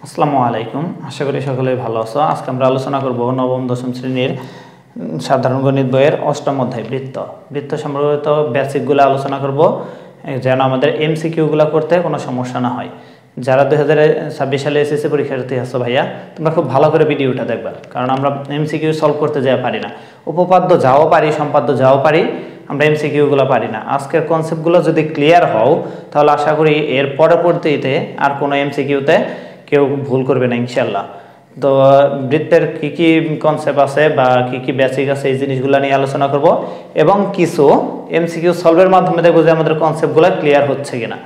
আসসালামু আলাইকুম, আশা করি সকলেই ভালো আছো। আজকে আমরা আলোচনা করব নবম দশম শ্রেণীর সাধারণ গণিত বইয়ের অষ্টম অধ্যায় বৃত্ত সম্পর্কিত বেসিকগুলো আলোচনা করব, যেন আমাদের এমসিকিউগুলো করতে কোনো সমস্যা না হয়। যারা 2026 সালে এসএসসি পরীক্ষার্থী আছো ভাইয়া, তোমরা খুব ভালো করে ভিডিওটা দেখবা, কারণ আমরা এমসিকিউ সলভ করতে যাওয়া পারি না। উপপাদ্য যাও পারি, সম্পাদ্য যাও পারি, আমরা এমসিকিউগুলো পারি না। আজকের কনসেপ্টগুলো যদি ক্লিয়ার হও, তাহলে আশা করি এর পরবর্তীতে আর কোনো এমসিকিউতে কেউ ভুল করবে না ইনশাল্লাহ। তো বৃত্তের কি কি কনসেপ্ট আছে বা কি কি বেসিক আছে, এই জিনিসগুলো নিয়ে আলোচনা করব এবং কিছু এমসিকিউ সলভের মাধ্যমে দেখবো যে আমাদের কনসেপ্টগুলো ক্লিয়ার হচ্ছে কিনা।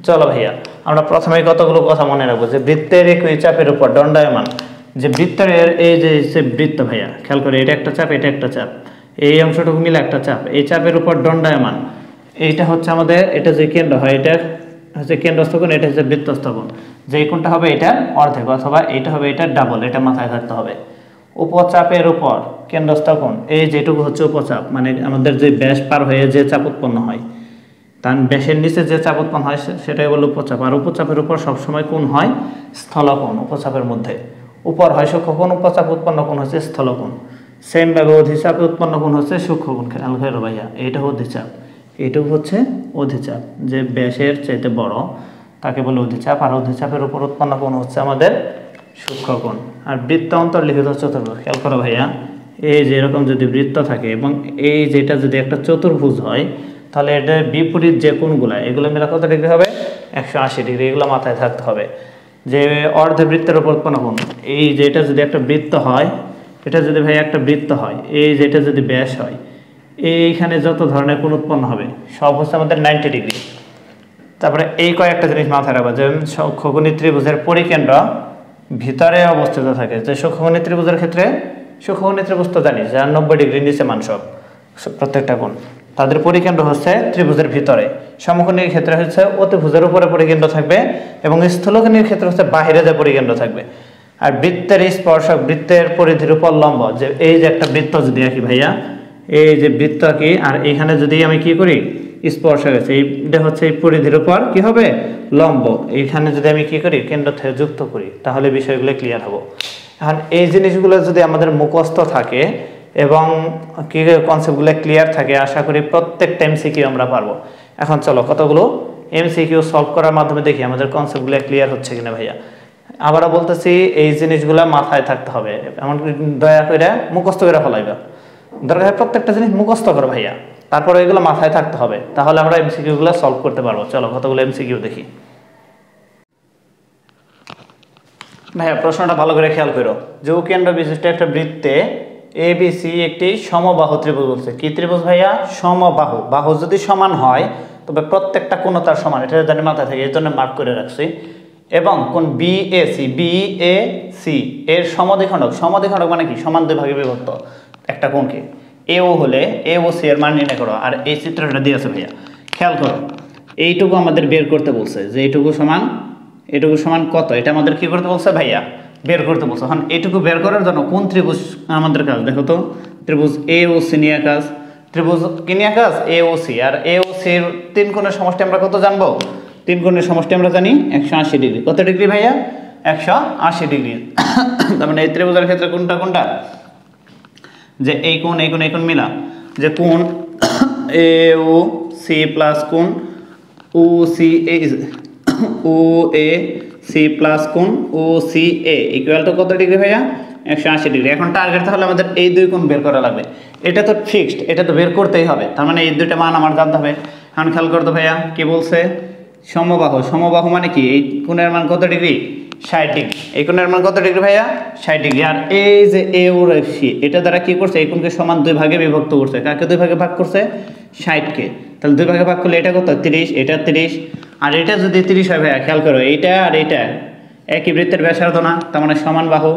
চলো ভাইয়া, আমরা প্রথমে কতগুলো কথা মনে রাখবো যে বৃত্তের একই চাপের উপর দণ্ডায়মান, যে বৃত্তের এই যে বৃত্ত ভাইয়া, খেয়াল করে এটা একটা চাপ, এটা একটা চাপ, এই অংশটুকু মিলে একটা চাপ, এই চাপের উপর দণ্ডায়মান। এইটা হচ্ছে আমাদের, এটা যে কেন্দ্র হয় এটা হচ্ছে কেন্দ্রস্থ কোণ, এটা হচ্ছে বৃত্তস্থ কোণ। যে কোণটা হবে এটা অর্ধেক, অথবা এটা হবে এটা ডাবল, এটা মাথায় থাকতে হবে। উপচাপের উপর কেন্দ্রস্থ কোণ, এই যেটুকু হচ্ছে উপচাপ, মানে আমাদের যে ব্যাস পার হয়ে যে চাপ উৎপন্ন হয়, তার ব্যাসের নিচে যে চাপ উৎপন্ন হয় সেটাই বলে উপচাপ। আর উপচাপের উপর সবসময় কোণ হয় স্থলকোণ। উপচাপের মধ্যে উপর হয় সূক্ষ্মকোণ, উপচাপ উৎপন্ন কোণ হচ্ছে স্থলকোণ। সেম ভাবে অধিচাপে উৎপন্ন কোণ হচ্ছে সূক্ষ্মকোণ। খেয়াল করো ভাইয়া, এইটা অধিচাপ, এইটুকু হচ্ছে অধিচাপ, যে ব্যাসের চাইতে বড় তাকে বলে অধিচাপ। আর অধিচাপের উপর উৎপন্ন কোণ হচ্ছে আমাদের সূক্ষ্মকোণ। আর বৃত্ত অন্তর্লিখিত চতুর্ভুজ, খেয়াল করো ভাইয়া, এই যে এরকম যদি বৃত্ত থাকে এবং এই যেটা যদি একটা চতুর্ভুজ হয়, তাহলে এটার বিপরীত যে কোণগুলো, এগুলো মিলে কত ডিগ্রি হবে? 180 ডিগ্রি। এগুলো মাথায় থাকতে হবে। যে অর্ধে বৃত্তের উপর উৎপন্ন কোণ, এই যেটা যদি একটা বৃত্ত হয়, এটা যদি ভাই একটা বৃত্ত হয়, এই যেটা যদি ব্যাস হয়, এইখানে যত ধরনের কোণ উৎপন্ন হবে সব হচ্ছে আমাদের 90 ডিগ্রি। তারপরে এই কয়েকটা জিনিস মাথায় রাখবো, যে সূক্ষ্মকোণী ত্রিভুজের পরিকেন্দ্র ভিতরে অবস্থিত থাকে। যে সূক্ষ্মকোণী ত্রিভুজের ক্ষেত্রে, সূক্ষ্মকোণী ত্রিভুজ তো জানি যে 90 ডিগ্রি নিচে মান সব প্রত্যেকটা কোণ, তাদের পরিকেন্দ্র হচ্ছে ত্রিভুজের ভিতরে। সমকোণীর ক্ষেত্রে হচ্ছে অতিভুজের উপরে পরিকেন্দ্র থাকবে এবং স্থূলকোণীর ক্ষেত্রে হচ্ছে বাহিরে যে পরিকেন্দ্র থাকবে। আর বৃত্তের স্পর্শক, বৃত্তের পরিধির উপর লম্ব, যে এই যে একটা বৃত্ত যদি আঁকি ভাইয়া, এই যে বৃত্ত আঁকি, আর এখানে যদি আমি কি করি, স্পর্শক আছে, এইটা হচ্ছে এই পরিধির উপর কি হবে, লম্ব। এইখানে যদি আমি কি করি, কেন্দ্র থেকে যুক্ত করি, তাহলে বিষয়গুলো ক্লিয়ার হবো। এখন এই জিনিসগুলো যদি আমাদের মুখস্থ থাকে এবং কি কনসেপ্টগুলো ক্লিয়ার থাকে, আশা করি প্রত্যেকটা এমসিকিউ আমরা পারবো। এখন চলো কতগুলো এমসিকিউ সলভ করার মাধ্যমে দেখি আমাদের কনসেপ্টগুলো ক্লিয়ার হচ্ছে কিনা ভাইয়া। আবারও বলতেছি, এই জিনিসগুলো মাথায় থাকতে হবে, এমনকি দয়া করে মুখস্থ করে ফেলাইবা। দরকার হয় প্রত্যেকটা জিনিস মুখস্থ করো ভাইয়া, তারপরে এগুলো মাথায় থাকতে হবে, তাহলে আমরা এমসিকিউগুলো সলভ করতে পারবো। চলো কতগুলো এমসিকিউ দেখি ভাইয়া। প্রশ্নটা ভালো করে খেয়াল করো, যে কেন্দ্র বিশিষ্ট একটা বৃত্তে এবিসি একটি সমবাহু ত্রিভুজ বলছে। কি ত্রিভুজ ভাইয়া? সমবাহু। বাহু যদি সমান হয় তবে প্রত্যেকটা কোণ তার সমান, এটা জানি মাথায় থাকে, এর জন্য মার্ক করে রাখছি। এবং কোণ বিএসি এর সমদ্বিখণ্ডক, সমদ্বিখণ্ডক মানে কি, সমান দুই ভাগে বিভক্ত একটা কোণকে। এও হলে এওসি এর মান নির্ণয় করো। আর এই চিত্রটা দিয়ে আছে ভাইয়া, খেয়াল করো, এইটুকু আমাদের বের করতে বলছে, যে এইটুকু সমান এটুকু সমান কত, এটা আমাদের কি করতে বলছে ভাইয়া, বের করতে বলছে। এখন এইটুকু বের করার জন্য কোন ত্রিভুজ আমাদের কাজ, দেখো তো, ত্রিভুজ এওসি নিয়ে কাজ, ত্রিভুজ কি নিয়ে কাজ, এওসি। আর এওসির তিন কোণের সমষ্টি আমরা কত জানবো, তিন কোণের সমষ্টি আমরা জানি 180 ডিগ্রি। কত ডিগ্রি ভাইয়া? 180 ডিগ্রি। তার মানে এই ত্রিভুজের ক্ষেত্রে কোনটা কোনটা, যে এই কোণ এই কোণ এই কোণ মিলা, যে কোণ এওসি প্লাস কোণ ওসি OAC প্লাস কোণ OCA ইকুয়াল টু কত ডিগ্রি ভাইয়া? 180 ডিগ্রি। এখন টার্গেট তাহলে আমাদের এই দুই কোণ বের করা লাগবে। এটা তো ফিক্সড, এটা তো বের করতেই হবে, তার মানে এই দুইটা মান আমার জানতে হবে। এখন খেয়াল করতো ভাইয়া, কি বলছে, সমবাহু। সমবাহু মানে কি, এই কোণের মান কত ডিগ্রি? 60 ডিগ্রি। এই কোণের মান কত ডিগ্রি ভাইয়া? 60 ডিগ্রি। আর এই যে AOC, এটা দ্বারা কি করছে, এই কোণকে সমান দুই ভাগে বিভক্ত করছে। কাকে দুই ভাগে ভাগ করছে? 60কে। তাহলে দুই ভাগে ভাগ করলে এটা কত? 30, এটা 30, আর এটা যদি 30 হয় ভাইয়া, খেয়াল করো, এইটা আর এইটা একই বৃত্তের ব্যাসার্ধ না, তার মানে সমান বাহু।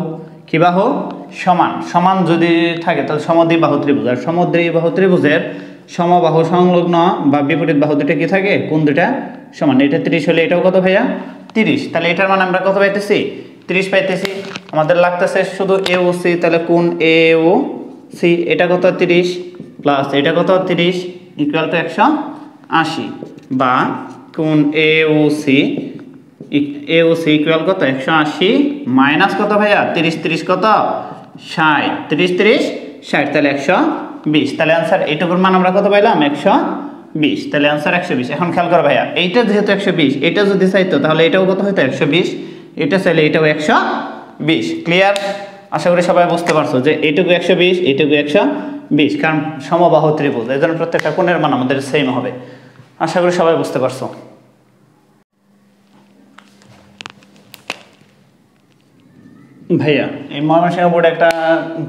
কি বাহু? সমান। সমান যদি থাকে তাহলে সমদ্বিবাহু ত্রিভুজ। আর সমদ্বিবাহু ত্রিভুজের সমবাহু সংলগ্ন বা বিপরীত বাহু দুটো কি থাকে, কোণ দুটা সমান। এটা 30 হলে এটাও কত ভাইয়া? 30। তাহলে এটার মান আমরা কত পাইতেছি? 30 পাইতেছি। আমাদের লাগতেছে শুধু এওসি, তাহলে কোণ এওসি এটা কত? 30 প্লাস এটা কত? 30 ইকুয়াল টু 180, বা কোণ AOC এ ও সি ইকুয়াল কত 180 মাইনাস কত ভাইয়া 30 30 কত 60 30 30 60 তাহলে 120। তাহলে आंसर এইটুকুর মান আমরা কত পাইলাম 120। তাহলে आंसर 120। এখন খেয়াল করো ভাইয়া এইটা যেহেতু 120 এটা যদি চাইতো তাহলে এটাও কত হতো 120, এটা চাইলে এটাও 120। ক্লিয়ার? আশা করি সবাই বুঝতে পারছো যে এইটুকু 120 এইটুকু 120, কারণ সমবাহু ত্রিভুজ এজন্য প্রত্যেকটা কোণের মান আমাদের সেম হবে। আশা করি সবাই বুঝতে পারছো। ভাইয়া এই ময়মনসিংহ বোর্ডে একটা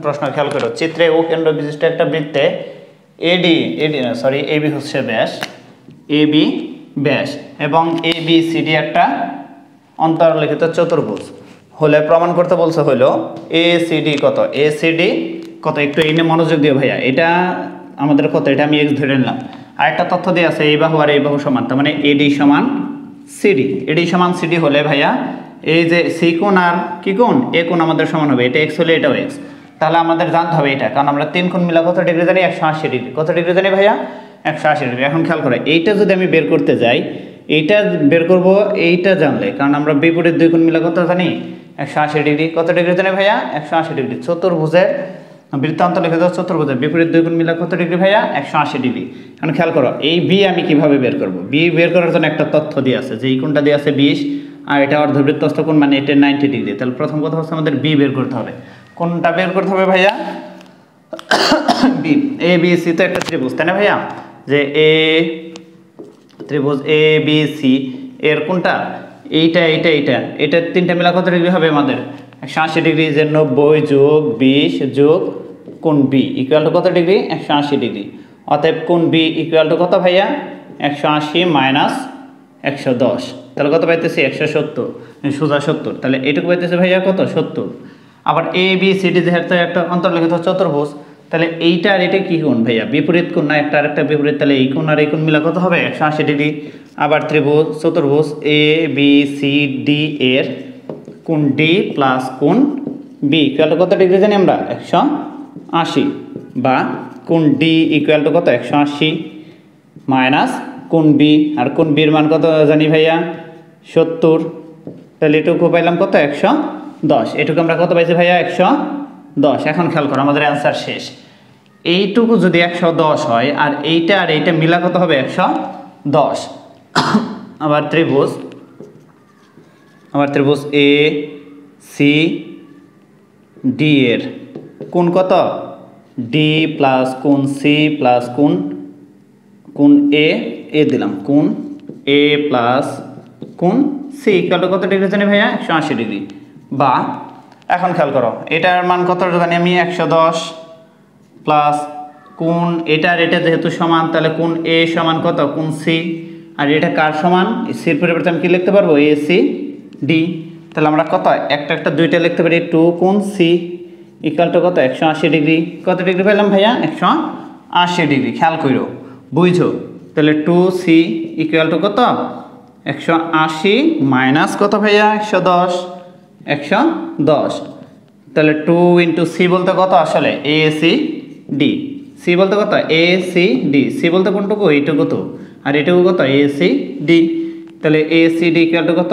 প্রশ্ন খেয়াল করো, চিত্রে ও কেন্দ্র বিশিষ্ট একটা বৃত্তে এবি হচ্ছে ব্যাস, এবি ব্যাস এবং এবিসিডি একটা অন্তর্লিখিত চতুর্ভুজ হলে প্রমাণ করতে বলছে হলো এসিডি কত, এসিডি কত। একটু এই নিয়ে মনোযোগ দিও ভাইয়া, এটা আমাদের কত, এটা আমি এক্স ধরে নিলাম। আরেকটা তথ্য দিয়ে আছে এই বাহু আর এই বাহু সমান, তার মানে এডি সমান সিডি। এডি সমান সিডি হলে ভাইয়া এই যে সি কোণ আর কি কোণ এ কোণ আমাদের সমান হবে, এটা এক্স হলে এটাও এক্স। তাহলে আমাদের জানতে হবে এটা, কারণ আমরা 3 কোণ মিলা কত ডিগ্রি জানি 180 ডিগ্রি। কত ডিগ্রি জানি ভাইয়া 180 ডিগ্রি। এখন খেয়াল করো এইটা যদি আমি বের করতে যাই, এইটা বের করব এইটা জানলে, কারণ আমরা বিপরীত 2 কোণ মিলা কত জানি 180 ডিগ্রি। কত ডিগ্রি জানি ভাইয়া 180 ডিগ্রি। চতুর্ভুজের বৃত্তান্ত লিখিত চতুর্ভুজের বিপরীত 2 কোণ মিলা কত ডিগ্রি ভাইয়া 180 ডিগ্রি। এখন খেয়াল করো এই বি আমি কিভাবে বের করব, বি বের করার জন্য একটা তথ্য দিয়ে আছে যে এই কোণটা দিয়ে আছে 20 আর এটা অর্ধবৃত্তস্থ কোণ মানে এটা 90 ডিগ্রি। তাহলে প্রথম কথা হচ্ছে আমাদের বি বের করতে হবে। কোনটা বের করতে হবে ভাইয়া বি। এ বি সি তো একটা ত্রিভুজ তাই না ভাইয়া, যে এ ত্রিভুজ এ বি সি এর কোনটা এইটা এইটা এইটা এটা তিনটা মিলা কত ডিগ্রি হবে আমাদের 180 ডিগ্রি। যে 90 যোগ 20 যোগ কোণ বি ইকুয়াল টু কত ডিগ্রি 180 ডিগ্রি। অতএব কোণ বি ইকুয়াল টু কত ভাইয়া 180 মাইনাস 110। তাহলে কত পাইতেছি 170, সোজা 70। তাহলে এইটুকু পাইতেছে ভাইয়া কত 70। আবার এ বি সি ডি যেহেতু একটা অন্তর্লিখিত চতুর্ভুজ, তাহলে এইটা আর এটা কি কোণ ভাইয়া বিপরীত কোণ না, একটা আরেকটা বিপরীত। তাহলে এই কোণ আর এই কোণ মিলা কত হবে 180 ডিগ্রি। আবার ত্রিভুজ চতুর্ভুজ এ বি সি ডি এর কোণ ডি প্লাস কোণ বি ইকুয়াল টু কত ডিগ্রি জানি আমরা 180, বা কোণ ডি ইকুয়াল টু কত 180 মাইনাস কোণ বি, আর কোণ বির মান কত জানি ভাইয়া 70। তাহলে এটুকু পাইলাম কত 110। এটুকু আমরা কত পাইছি ভাইয়া 110। এখন খেয়াল করো আমাদের অ্যান্সার শেষ। এইটুকু যদি 110 হয় আর এইটা আর এইটা মিলা কত হবে 110। আবার ত্রিভুজ এ সি ডি এর কোণ কত ডি প্লাস কোণ সি প্লাস কোণ এ দিলাম, কোণ এ প্লাস কোণ সি ইকুয়াল টু কত ডিগ্রি জানি ভাইয়া 180 ডিগ্রি। বা এখন খেয়াল করো এটার মান কত জানি আমি 110 প্লাস কোণ এটা আর এটা যেহেতু সমান, তাহলে কোণ এ সমান কত কোণ সি, আর এটা কার সমান সির পরিবর্তে আমি কি লিখতে পারবো এ সি ডি। তাহলে আমরা কত একটা একটা দুইটা লিখতে পারি 2 কোণ সি ইকুয়াল টু কত 180 ডিগ্রি। কত ডিগ্রি পেলাম ভাইয়া 180 ডিগ্রি। খেয়াল করো বুঝছো, তাহলে 2c ইকুয়াল টু কত 180 মাইনাস কত ভাইয়া 110। তাহলে 2 ইন্টু সি বলতে কত আসলে এ সি ডি, সি বলতে কত এ সি ডি, সি বলতে কোনটুকু এইটুকু তো, আর এটুকু কত এ সি ডি। তাহলে A C D equal to কত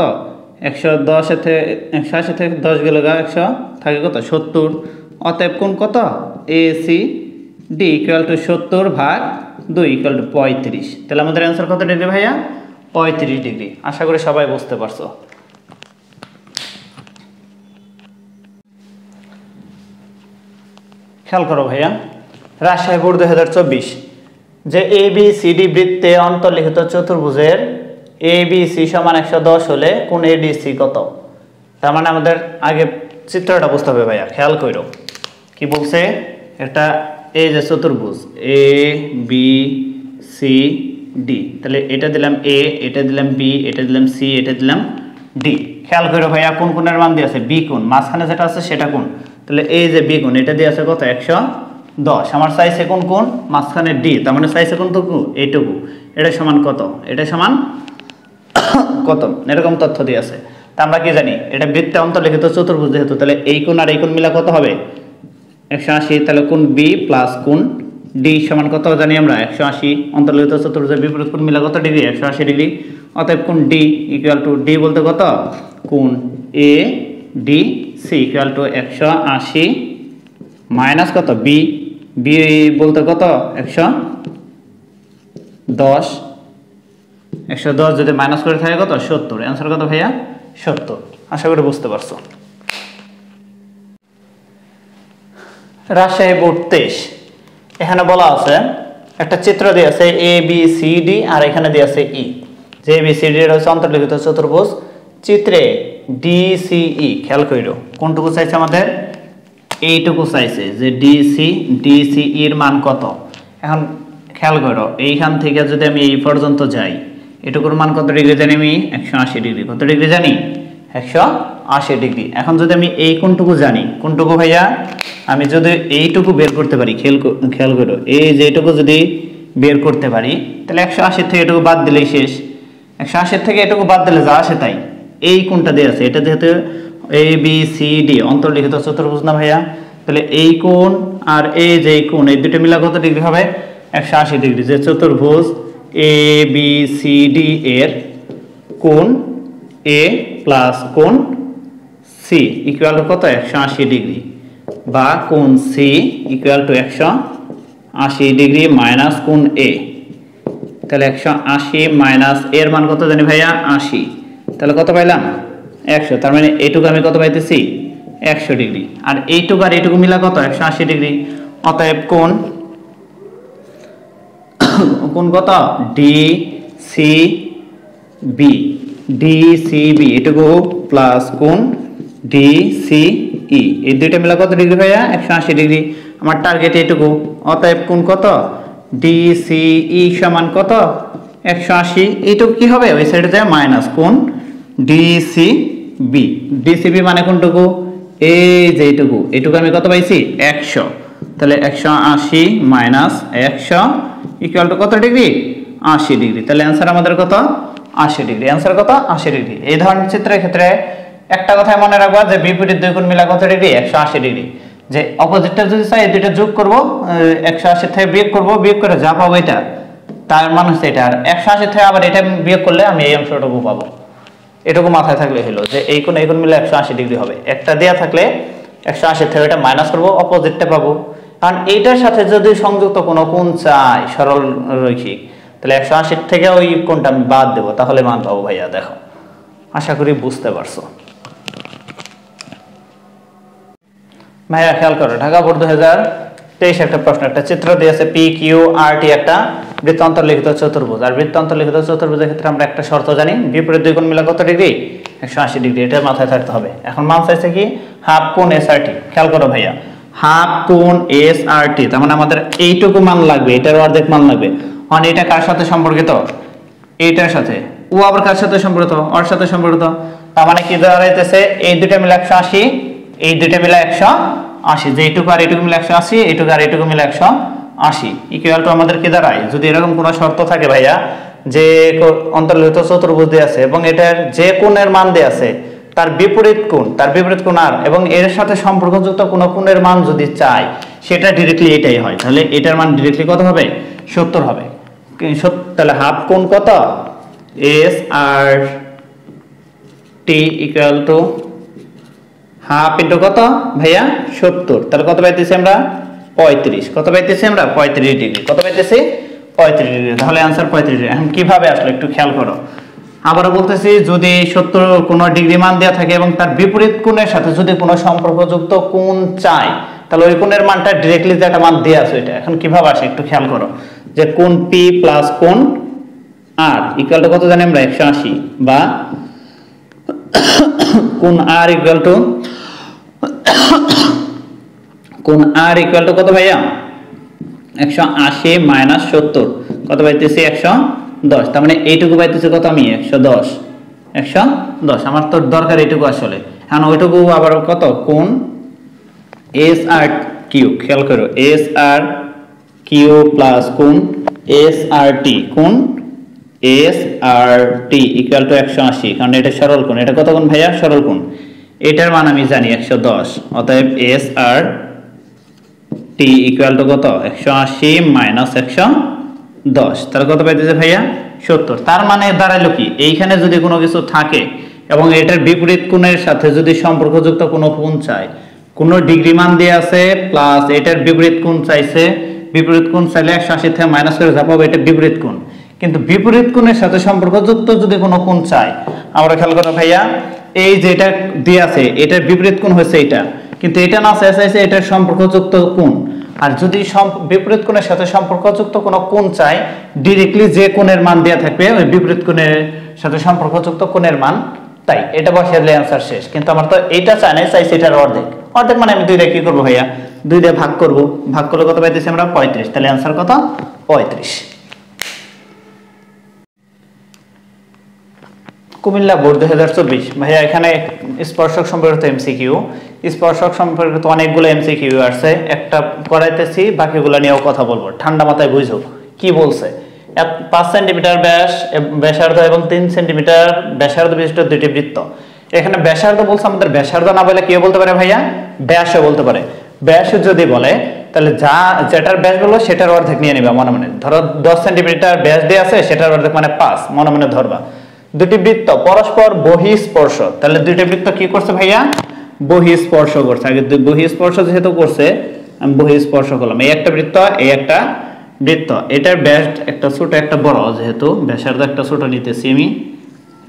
110 থেকে 180 থেকে 10 গেলে 100 থাকে কত 70। অতএব কোণ কত A C D equal to 70 ভাগ 2 ইকুয়াল টু 35। তাহলে আমাদের অ্যান্সার কত ডিগ্রি ভাইয়া 35 ডিগ্রি। আশা করি সবাই বুঝতে পারছো। খেয়াল করো ভাইয়া রাজশাহী বোর্ড 2024 যে এ বি সি ডি বৃত্তে অন্তর্লিখিত চতুর্ভুজের এ বি সি সমান 110 হলে কোণ এ ডি সি কত। তার মানে আমাদের আগে চিত্রটা বুঝতে হবে ভাইয়া। খেয়াল করো কি বলছে, এটা এই যে চতুর্ভুজ এ বি সি ডি, তাহলে এটা দিলাম এ, এটা দিলাম বি, এটা দিলাম সি, এটা দিলাম ডি। খেয়াল করো ভাইয়া কোন কোণের মান দিয়ে আছে বি কোণ, মাঝখানে যেটা আছে সেটা কোণ। তাহলে এই যে বি কোণ এটা দিয়ে আছে কত 110, আমার চাইছে কোন কোণ মাঝখানে ডি, তার মানে চাইছে কোন টুকু এইটুকু, এটা সমান কত, এটা সমান কত এরকম তথ্য দিয়ে আছে। তা আমরা কি জানি এটা বৃত্তে অন্তর্লিখিত চতুর্ভুজ যেহেতু, তাহলে এই কোণ আর এই কোণ মিলা কত হবে 180। তাহলে কোণ বি প্লাস কোণ ডি সমান কত জানি আমরা 180, অন্তর্লিখিত চতুর্ভুজের বিপরীত কোণ মিলা কত ডিগ্রি 180 ডিগ্রি। অতএব কোণ ডি ইকুয়াল টু ডি বলতে কত কোণ A D C equal to 180 minus কত বি, বি বলতে কত 110, 110 যদি মাইনাস করে থাকে কত 70। অ্যান্সার কত ভাইয়া 70। আশা করি বুঝতে পারছো। রাজশাহী বোর্ড 23 এখানে বলা আছে একটা চিত্র দিয়ে আছে এ বি সি ডি আর এখানে দিয়ে আছে ই, যে এ বি সি ডি এর হচ্ছে অন্তর্লিখিত চতুর্ভুজ। চিত্রে ডি সি ই খেয়াল কইরো কোনটুকু চাইছে আমাদের, এইটুকু চাইছে যে ডি সি এর মান কত। এখন খেয়াল করো এইখান থেকে যদি আমি এই পর্যন্ত যাই, এটুকুর মান কত ডিগ্রি জানি আমি 180 ডিগ্রি। কত ডিগ্রি জানি 180 ডিগ্রি। এখন যদি আমি এই কোনটুকু জানি, কোনটুকু ভাইয়া, আমি যদি এইটুকু বের করতে পারি, খেয়াল করো এই যে এইটুকু যদি বের করতে পারি তাহলে 180 থেকে এটুকু বাদ দিলেই শেষ। 180 থেকে এটুকু বাদ দিলে যা আসে তাই। এই কোণটা দিয়ে আছে, এটা যেহেতু এ বি সি ডি অন্তর্লিখিত চতুর্ভুজ না ভাইয়া, তাহলে এই কোণ আর এই যে কোণ এই দুটো মিলা কত ডিগ্রি হবে 180 ডিগ্রি। যে চতুর্ভুজ এ বি সি ডি এর কোণ এ প্লাস কোণ সি ইকুয়াল টু কত 180 ডিগ্রি, বা কোণ C equal to 180 degree minus কোণ এ। তাহলে 180 মাইনাস এর মান কত জানি ভাইয়া 80, তাহলে কত পাইলাম 100। তার মানে এইটুকু আমি কত পাইতেছি 100 ডিগ্রি, আর এইটুকু আর এইটুকু মিলা কত 180 ডিগ্রি। অতএব কোণ কত D C B, D C B এটুকু প্লাস কোণ ডি সি ই, এই দুইটা মিলা কত ডিগ্রি ভাইয়া 180 ডিগ্রি। আমার টার্গেট এইটুকু। অতএব কোণ কত ডি সি ই সমান কত 180। এইটুকু কি হবে ওই সাইডে যায় মাইনাস কোণ D C B, D C B মানে কোনটুকু এই যে এইটুকু, এইটুকু আমি কত পাইছি 100। তাহলে 180 মাইনাস 100 ইকুয়াল টু কত ডিগ্রি 80 ডিগ্রি। তাহলে অ্যান্সার আমাদের কত 80 ডিগ্রি। অ্যান্সার কত 80 ডিগ্রি। এই ধরনের চিত্রের ক্ষেত্রে একটা কথাই মনে রাখবা যে বিপরীত দুই কোণ মিলা কত ডিগ্রি 180 ডিগ্রি। যে অপোজিটটা যদি চাই এই দুইটা যোগ করব, 180 থেকে বিয়োগ করব, বিয়োগ করে যা পাবো এটা তার মান হচ্ছে এটা, আর 180 থেকে আবার এটা বিয়োগ করলে আমি এই অংশটুকু পাবো। এটুকু মাথায় থাকলে হলো যে এই কোণ মিলে 180 ডিগ্রি হবে। একটা দেয়া থাকলে 180 থেকে এটা মাইনাস করব, অপোজিটটা পাবো। কারণ এইটার সাথে যদি সংযুক্ত কোনো কোণ চাই সরল রৈখিক, তাহলে 180 থেকে ওই কোণটা আমি বাদ দেবো, তাহলে মান পাবো ভাইয়া। দেখো আশা করি বুঝতে পারছো ভাইয়া। খেয়াল করো ঢাকা বোর্ড 2023 একটা প্রশ্ন, একটা চিত্র দিয়েছে পি কিউ আর টি, একটা বৃত্ত অন্তর্লিখিত চতুর্ভুজ। আর বৃত্ত অন্তর্লিখিত চতুর্ভুজের ক্ষেত্রে আমরা একটা শর্ত জানি, বিপরীত দুই কোণ মিলা কত ডিগ্রি 180 ডিগ্রি। এটা মাথায় থাকতে হবে। এখন মান চাইছে কি হাফ কোণ এস আর টি। খেয়াল করো ভাইয়া, হাফ কোণ এস আর টি, তার মানে আমাদের এইটুকু মান লাগবে, এটার অর্ধেক মান লাগবে। মানে এটা কার সাথে সম্পর্কিত, এইটার সাথে। ও আবার কার সাথে সম্পর্কিত, ওর সাথে সম্পর্কিত। তার মানে কি দাঁড়াইতেছে এই দুইটা মিলে 180, এই দুইটা মিলে 180, যে এইটুকু আর এইটুকু মিলে 180, এইটুকু আর এইটুকু মিলে 180 ইকুয়াল টু আমাদের কি দাঁড়ায়, যদি এরকম কোনো শর্ত থাকে ভাইয়া যে অন্তর্লিখিত চতুর্ভুজ দেয়া আছে এবং এটার যে কোণের মান দেয়া আছে তার বিপরীত কোণ আর এবং এর সাথে সম্পর্কযুক্ত কোনো কোণের মান যদি চাই সেটা ডিরেক্টলি এটাই হয়, তাহলে এটার মান ডিরেক্টলি কত হবে 70 হবে। তাহলে হাফ কোণ কত S R T equal to half into কত ভাইয়া 70, তাহলে কত পাইতেছি আমরা 35। কত পাইতেছি আমরা 35 ডিগ্রি। কত পাইতেছি 35 ডিগ্রি। তাহলে आंसर 35 ডিগ্রি। এখন কিভাবে আসলো একটু খেয়াল করো। আবারো বলতেছি যদি 70 কোন ডিগ্রি মান দেয়া থাকে এবং তার বিপরীত কোণের সাথে যদি কোনো সম্পর্কযুক্ত কোণ চাই তাহলে ওই কোণের মানটা डायरेक्टली যেটা মান দেয়া আছে এটা। এখন কিভাবে আসে একটু খেয়াল করো যে কোণ P প্লাস কোণ R ইকুয়াল টু কত জানি আমরা 180 বা কোণ R ইকুয়াল টু কত ভাইয়া 180 মাইনাস 70 কত পাইতেছি 110। তার মানে এইটুকু পাইতেছি কত আমি 110 আমার তো দরকার এইটুকু আসলে। এখন ওইটুকু আবার কত কোণ SR কিউ, খেয়াল করো SR কিউ প্লাস কোণ SRT, কোণ SRT ইকুয়াল টু 180, কারণ এটা সরল কোণ। এটা কত কোণ ভাইয়া সরল কোণ, এটার মান আমি জানি 110। অতএব SRT টি ইকুয়াল টু কত 180 মাইনাস 110, তাহলে কত পাইতেছে ভাইয়া 70। তার মানে দাঁড়াইলো কি, এইখানে যদি কোনো কিছু থাকে এবং এটার বিপরীত কোণের সাথে যদি সম্পর্কযুক্ত কোনো কোণ চাই, কোনো ডিগ্রি মান দিয়ে আছে প্লাস এটার বিপরীত কোণ চাইছে, বিপরীত কোণ চাইলে 180 থেকে মাইনাস করে যা পাবো এটা বিপরীত কোণ, কিন্তু বিপরীত কোণের সাথে সম্পর্কযুক্ত যদি কোনো কোণ চাই, আমরা খেয়াল করো ভাইয়া এই যে এটা দিয়ে আছে এটার বিপরীত কোণ হচ্ছে এটা, কিন্তু এটা না চাইছে এটার সম্পর্কযুক্ত কোণ। আর যদি বিপরীত কোণের সাথে সম্পর্কযুক্ত কোনো কোণ চাই, ডাইরেক্টলি যে কোণের মান দেয়া থাকবে ওই বিপরীত কোণের সাথে সম্পর্কযুক্ত কোণের মান, তাই এটা বসিয়ে দিলে অ্যান্সার শেষ। কিন্তু আমার তো এইটা চাই না, চাইছি এটার অর্ধেক, অর্ধেক মানে আমি 2 দিয়ে কি করব ভাইয়া 2 দিয়ে ভাগ করব, ভাগ করলে কত পাইতেছি আমরা 35, তাহলে অ্যান্সার কত 35। কুমিল্লা বোর্ড 2024 ভাইয়া এখানে স্পর্শক সম্পর্কিত এমসিকিউ, স্পর্শক সম্পর্কিত অনেকগুলো এমসিকিউ আছে, একটা করাইতেছি বাকিগুলো নিয়েও কথা বলবো, ঠান্ডা মাথায় বুঝো কি বলছে। 5 সেন্টিমিটার ব্যাসার্ধ এবং 3 সেন্টিমিটার ব্যাসার্ধ বিশিষ্ট দুটি বৃত্ত, এখানে ব্যাসার্ধ বলছে, আমাদের ব্যাসার্ধ না বলে কি বলতে পারে ভাইয়া ব্যাসও বলতে পারে। ব্যাস যদি বলে তাহলে যেটার ব্যাস বলবো সেটার অর্ধেক নিয়ে নিবা মনে মনে, ধরো 10 সেন্টিমিটার ব্যাস দিয়ে আছে সেটার অর্ধেক মানে 5 মনে মনে ধরবা। দুটি বৃত্ত পরস্পর বহিঃস্পর্শ, তাহলে দুইটা বৃত্ত কি করছে ভাইয়া বহিঃস্পর্শ করছে, আগে বহিঃস্পর্শ যেহেতু করছে আমি বহিঃস্পর্শ করলাম, এই একটা বৃত্ত এই একটা বৃত্ত, এটার ব্যাস একটা ছোট একটা বড়, যেহেতু ব্যাসার্ধ একটা ছোট নিতেছি আমি,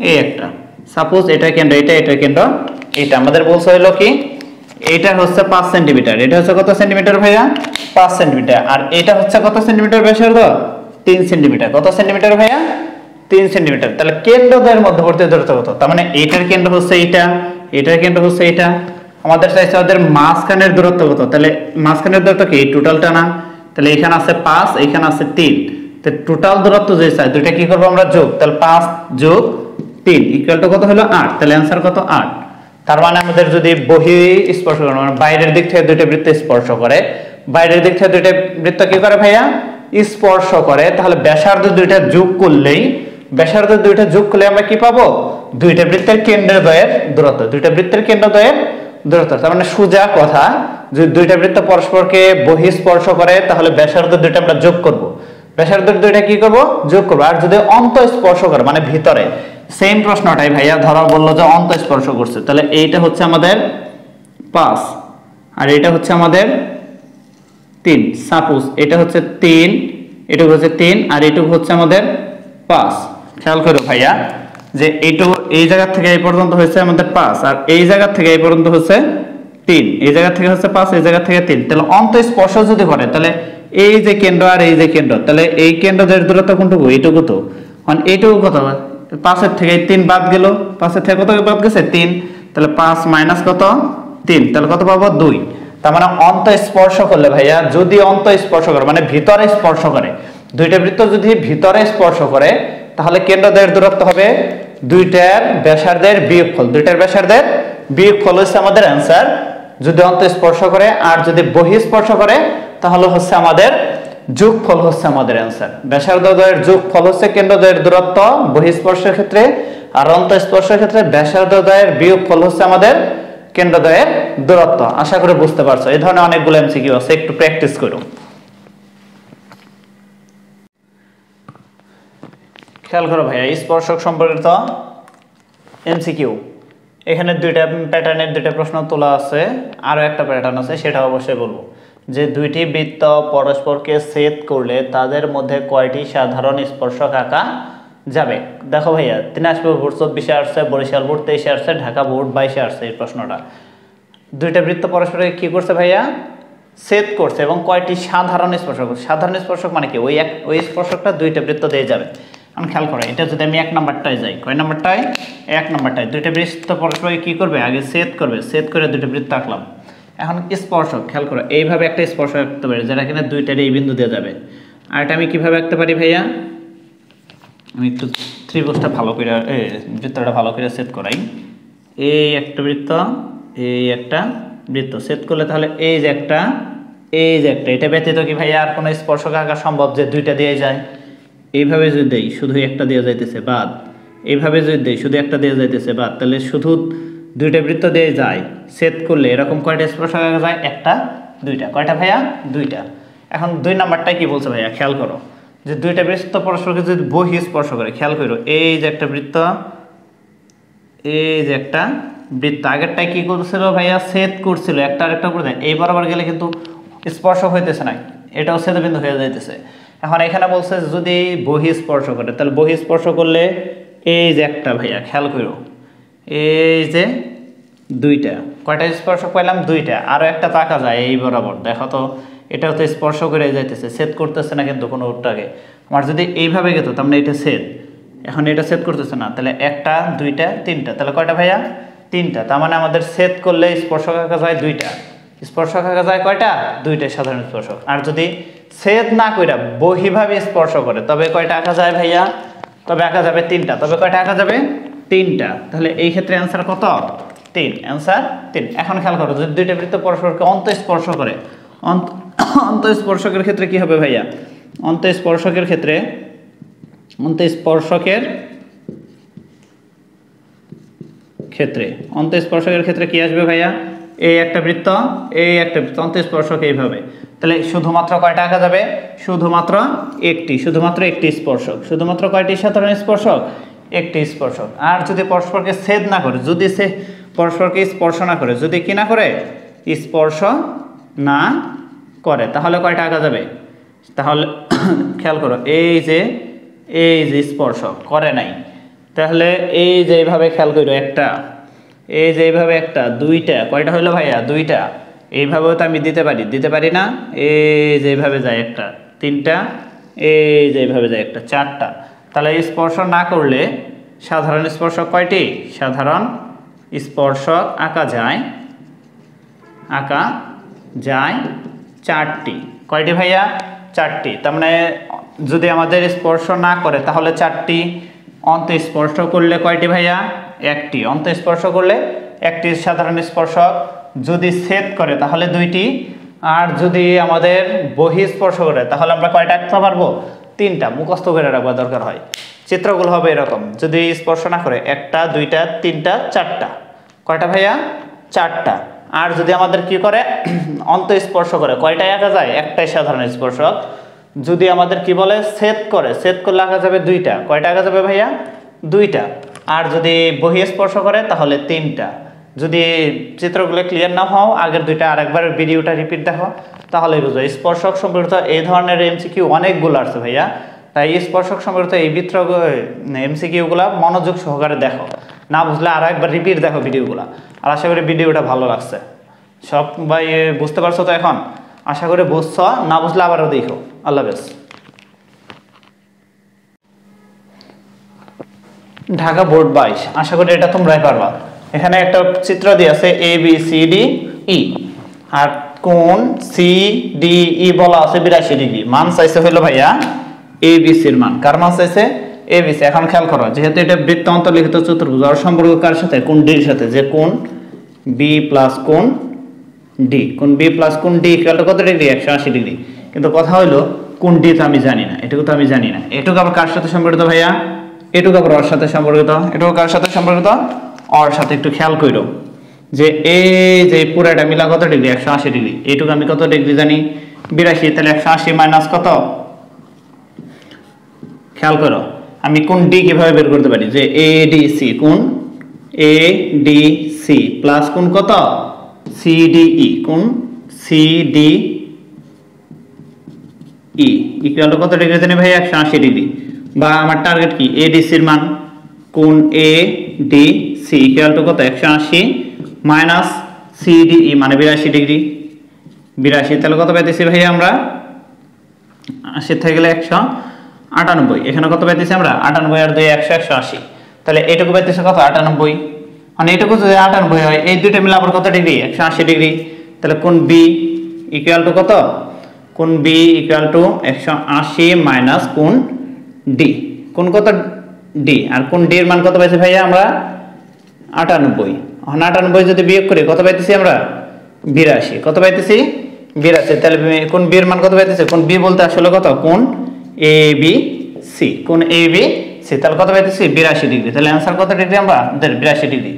এই একটা সাপোজ এটা কেন্দ্র এটা কেন্দ্র এটা, আমাদের বলছে হলো কি এটা হচ্ছে 5 সেন্টিমিটার, এটা হচ্ছে কত সেন্টিমিটার ভাইয়া 5 সেন্টিমিটার, আর এটা হচ্ছে কত সেন্টিমিটার ব্যাসার্ধ 3 সেন্টিমিটার, কত সেন্টিমিটার ভাইয়া 3 সেন্টিমিটার। তাহলে কেন্দ্রদ্বয়ের মধ্যবর্তী দূরত্ব কত, তার মানে এইটার কেন্দ্র হচ্ছে এইটা, এটার কেন্দ্র হচ্ছে এইটা, আমাদের চাইছে ওদের মাঝখানের দূরত্ব কত, তাহলে মাঝখানের দূরত্ব কি এই টোটালটা না, তাহলে এখানে আছে 5 এখানে আছে 3, তো টোটাল দূরত্ব যে চাই দুইটা কি করব আমরা যোগ, তাহলে 5 যোগ 3 ইকুয়াল টু কত হলো 8, তাহলে অ্যানসার কত 8। তার মানে আমাদের যদি বহিঃস্পর্শ করে মানে বাইরের দিক থেকে দুইটা বৃত্ত স্পর্শ করে, বাইরের দিক থেকে দুইটা বৃত্ত কি করে ভাইয়া স্পর্শ করে, তাহলে ব্যাসার্ধ দুইটা যোগ করলেই আমরা কি পাবো দুইটা বৃত্তের কেন্দ্রদ্বয়ের দূরত্ব, দুইটা বৃত্তের কেন্দ্রদ্বয়ের দূরত্ব। তার মানে সোজা কথা, যদি দুইটা বৃত্ত পরস্পরকে বহিঃস্পর্শ করে তাহলে ব্যাসার্ধ দুইটা আমরা যোগ করব, ব্যাসার্ধ দুইটা কি করব যোগ করব। আর যদি অন্তঃস্পর্শ করে মানে ভিতরে, সেম প্রশ্নটাই ভাইয়া ধরা বললো যে অন্তঃস্পর্শ করছে, তাহলে এইটা হচ্ছে আমাদের 5 আর এটা হচ্ছে আমাদের 3, সাপোজ এটা হচ্ছে 3 এটুকু হচ্ছে 3 আর এটুকু হচ্ছে আমাদের 5। খেয়াল করো ভাইয়া যে এইটুকু এই জায়গা থেকে এই পর্যন্ত হচ্ছে আমাদের 5 আর এই জায়গা থেকে এই পর্যন্ত হচ্ছে 3, এই জায়গা থেকে হচ্ছে 5 এই জায়গা থেকে 3, তাহলে অন্তঃস্পর্শ যদি করে তাহলে এই যে কেন্দ্র আর এই যে কেন্দ্র, তাহলে এই কেন্দ্রের দূরত্ব কোনটুকু এইটুকু, তো কারণ এইটুকু কত 5 এর থেকে 3 বাদ গেল, 5 এর থেকে কত বাদ গেছে 3, তাহলে 5 মাইনাস কত 3, তাহলে কত পাবো 2। তার মানে অন্তঃস্পর্শ করলে ভাইয়া যদি অন্তঃস্পর্শ করে মানে ভিতরে স্পর্শ করে, দুইটা বৃত্ত যদি ভিতরে স্পর্শ করে তাহলে কেন্দ্রদ্বয়ের দূরত্ব হবে দুইটার ব্যাসার্ধের বিয়োগফল, দুইটার ব্যাসার্ধের বিয়োগফল হচ্ছে আমাদের অ্যানসার যদি অন্তঃস্পর্শ করে, আর যদি বহিঃস্পর্শ করে তাহলে হচ্ছে আমাদের যোগফল হচ্ছে আমাদের অ্যানসার। ব্যাসার্ধদ্বয়ের যোগফল হচ্ছে কেন্দ্রদ্বয়ের দূরত্ব বহিঃস্পর্শের ক্ষেত্রে, আর অন্তঃস্পর্শের ক্ষেত্রে ব্যাসার্ধদ্বয়ের বিয়োগফল হচ্ছে আমাদের কেন্দ্রদ্বয়ের দূরত্ব। আশা করি বুঝতে পারছো, এই ধরনের অনেকগুলো এমসিকিউ আছে, একটু প্র্যাকটিস করো। খেয়াল করো ভাইয়া স্পর্শক সম্পর্কিত এমসিকিউ, এখানে দুইটা প্যাটার্নের দুইটা প্রশ্ন তোলা আছে, আরো একটা প্যাটার্ন আছে সেটা অবশ্যই বলবো, যে দুইটি বৃত্ত পরস্পরকে ছেদ করলে তাদের মধ্যে কয়টি সাধারণ স্পর্শক আঁকা যাবে। দেখো ভাইয়া দিনাজপুর বোর্ড 24-এ আসছে, বরিশাল বোর্ড 23-এ আসছে, ঢাকা বোর্ড 22-এ আসছে এই প্রশ্নটা। দুইটা বৃত্ত পরস্পরকে কি করছে ভাইয়া ছেদ করছে এবং কয়টি সাধারণ স্পর্শক, সাধারণ স্পর্শক মানে কি ওই স্পর্শকটা দুইটা বৃত্ত দিয়ে যাবে। আমি খেয়াল করো এটা যদি আমি 1 নাম্বারটায় যাই, কয় নাম্বারটায় 1 নাম্বারটায় দুইটা বৃত্ত পরস্পরকে কি করবে আগে ছেদ করবে, ছেদ করে দুইটা বৃত্ত আঁকলাম। এখন স্পর্শক খেয়াল করো এইভাবে একটা স্পর্শক আঁকতে পারি যেটা কিনা দুইটার এই বিন্দু দিয়ে যাবে। আর এটা আমি কিভাবে আঁকতে পারি ভাইয়া, আমি একটু ত্রিভুজটা ভালো করে বৃত্তটা ভালো করে ছেদ করাই। এই একটা বৃত্ত এই একটা বৃত্ত ছেদ করলে তাহলে এই যে একটা এটা ব্যতীত কি ভাইয়া আর কোনো স্পর্শক আঁকা সম্ভব যে দুইটা দিয়ে যায়? এইভাবে যদি দেই শুধু একটা দিয়ে যাইতেছে বাদ, এইভাবে যদি দেই শুধু একটা দিয়ে যাইতেছে বাদ, তাহলে শুধু দুইটা বৃত্ত দিয়ে যায় ছেদ করলে এরকম কয়টা স্পর্শক আঁকা যায়? একটা দুইটা। কয়টা ভাইয়া? দুইটা। এখন 2 নাম্বারটা কি বলছে ভাইয়া খেয়াল করো, যে দুইটা বৃত্ত পরস্পরকে যদি বহিঃস্পর্শ করে, খেয়াল করো এই যে একটা বৃত্ত, এই যে একটা বৃত্ত, আগেরটাই কি করছিল ভাইয়া? ছেদ করছিল, একটা আরেকটা উপরে, এই বরাবর গেলে কিন্তু স্পর্শ হইতেছে না, এটাও ছেদবিন্দু হয়ে যাইতেছে। এখন এখানে বলছে যদি বহিঃস্পর্শ করে, তাহলে বহিঃস্পর্শ করলে এই যে একটা ভাইয়া খেয়াল করো, এই যে দুইটা, কয়টা স্পর্শক পাইলাম? দুইটা। আরও একটা তাকা যায় এই বরাবর, দেখো তো এটাও তো স্পর্শ করে যাইতেছে, ছেদ করতেছে না কিন্তু কোনো ওটাকে। আমার যদি এইভাবে গেতো তার মানে এটা ছেদ, এখন এটা ছেদ করতেছে না, তাহলে একটা, দুইটা, তিনটা, তাহলে কয়টা ভাইয়া? তিনটা। তার মানে আমাদের ছেদ করলে স্পর্শক আঁকা যায় দুইটা, স্পর্শক আঁকা যায় কয়টা? দুইটা সাধারণ স্পর্শক। আর যদি ছেদ না কইরা বহিভাবে স্পর্শ করে তবে কয়টা আঁকা যায় ভাইয়া? তবে আঁকা যাবে তিনটা। তবে কয়টা আঁকা যাবে? তিনটা। তাহলে এই ক্ষেত্রে অ্যান্সার কত? 3। অ্যান্সার 3। এখন খেয়াল করো, যদি দুইটা বৃত্ত পরস্পরকে অন্তঃস্পর্শ করে, অন্তঃস্পর্শকের ক্ষেত্রে কি হবে ভাইয়া? অন্তঃস্পর্শকের ক্ষেত্রে কি আসবে ভাইয়া? এই একটা বৃত্ত, এই একটা বৃত্ত, অন্তঃস্পর্শক এইভাবে, তাহলে শুধুমাত্র কয়টা আঁকা যাবে? শুধুমাত্র একটি স্পর্শক। শুধুমাত্র কয়টি সাধারণ স্পর্শক? একটি স্পর্শক। আর যদি পরস্পরকে ছেদ না করে, যদি সে পরস্পরকে স্পর্শ না করে, যদি কি না করে? স্পর্শ না করে, তাহলে কয়টা আঁকা যাবে? তাহলে খেয়াল করো, এই যে স্পর্শ করে নাই, তাহলে এই যে এইভাবে খেয়াল করো, একটা, এই যে এইভাবে একটা, দুইটা, কয়টা হইলো ভাইয়া? দুইটা। এইভাবেও তো আমি দিতে পারি না, এই যে এইভাবে যায় একটা, তিনটা, এই যে এইভাবে যায় একটা, চারটা। তাহলে স্পর্শ না করলে সাধারণ স্পর্শক কয়টি? সাধারণ স্পর্শক আঁকা যায় চারটি। কয়টি ভাইয়া? চারটি। তার মানে যদি আমাদের স্পর্শ না করে তাহলে চারটি, অন্তঃস্পর্শ করলে কয়টি ভাইয়া? একটি। অন্তঃস্পর্শ করলে একটি সাধারণ স্পর্শক, যদি ছেদ করে তাহলে দুইটি, আর যদি আমাদের বহিঃস্পর্শ করে তাহলে আমরা কয়টা আঁকতে পারবো? তিনটা। মুখস্থ করে রাখবা দরকার হয়। চিত্রগুলো হবে এরকম, যদি স্পর্শ না করে একটা, দুইটা, তিনটা, চারটা। কয়টা ভাইয়া? চারটা। আর যদি আমাদের কি করে? অন্তঃস্পর্শ করে, কয়টায় আঁকা যায়? একটাই সাধারণ স্পর্শক। যদি আমাদের কি বলে? ছেদ করলে আঁকা যাবে দুইটা। কয়টা আঁকা যাবে ভাইয়া? দুইটা। আর যদি বহিঃস্পর্শ করে তাহলে তিনটা। যদি চিত্রগুলো ক্লিয়ার না হও, আগের দুইটা আরেকবার ভিডিওটা রিপিট দেখো, তাহলে বুঝো। স্পর্শক সম্পর্কিত এই ধরনের এমসিকিউ অনেকগুলো আছে ভাইয়া, তাই স্পর্শক সম্পর্কিত এই এমসিকিউগুলো মনোযোগ সহকারে দেখো, না বুঝলে আরো একবার রিপিট দেখো ভিডিওগুলো। আর আশা করি ভিডিওটা ভালো লাগছে, সবাই বুঝতে পারছো তো? এখন আশা করি বুঝছো, না বুঝলে আবারও দেখো। আল্লাহ হাফেজ। ঢাকা বোর্ড 22, আশা করি এটা তোমরাই পারবা। এখানে একটা চিত্র দিয়ে আছে ABCDE, আর কোণ CDE বলা আছে 82 ডিগ্রি। মান চাইছে হলো ভাইয়া ABC এর মান। কার মান চাইছে? ABC। এখন খেয়াল করো, যেহেতু এটা বৃত্ত অন্তর্লিখিত চতুর্ভুজ, আর সম্পর্ক কার সাথে? কোণ D এর সাথে, যে কোণ B প্লাস কোণ D। কোণ B প্লাস কোণ D কত ডিগ্রি? 180 ডিগ্রি। কিন্তু কথা হলো কোণ D তো আমি জানি না, এটুকু তো আমি জানি না। এটুকু আবার কার সাথে সম্পর্কিত ভাইয়া? এটুকু আবার ওর সাথে সম্পর্কিত। এটুকু কার সাথে সম্পর্কিত? ওর সাথে। একটু খেয়াল করো যে এই যে পুরাটা মিলা কত ডিগ্রি? 180 ডিগ্রি। এইটুকু আমি কত ডিগ্রি জানি? 82। তাহলে 180 মাইনাস কত? খেয়াল করো, আমি কোণ D কিভাবে বের করতে পারি? যে ADC, কোণ ADC প্লাস কোণ কত? CDE, কোণ CDE ইকুয়াল টু কত ডিগ্রি জানি ভাই? 180 ডিগ্রি। বা আমার টার্গেট কি? ADC এর মান, কোণ ADC ইকুয়াল টু কত? 180 মাইনাস CDE মানে 82 ডিগ্রি। 82, তাহলে কত পাইতেছি ভাই আমরা? 80 থেকে গেলে 198। এখানে কত পাইতেছি আমরা? 98 আর 2 180। তাহলে এইটুকু পাইতেছে কত? 98। মানে এইটুকু যদি 98 হয়, এই দুইটা মিলে আবার কত ডিগ্রি? 180 ডিগ্রি। তাহলে কোণ B ইকুয়াল টু কত? কোণ B ইকুয়াল টু 180 মাইনাস কোণ D। কোণ কত? D। আর কোণ D এর মান কত পাইছি ভাইয়া আমরা? 98। এখন 98 যদি বিয়োগ করি কত পাইতেছি আমরা? 82। কত পাইতেছি? 82। তাহলে কোণ B এর মান কত পাইতেছে? কোণ B বলতে আসলে কত? কোণ ABC। কোণ ABC, তাহলে কত পাইতেছি? 82 ডিগ্রি। তাহলে অ্যানসার কত ডিগ্রি আমরা? 82 ডিগ্রি।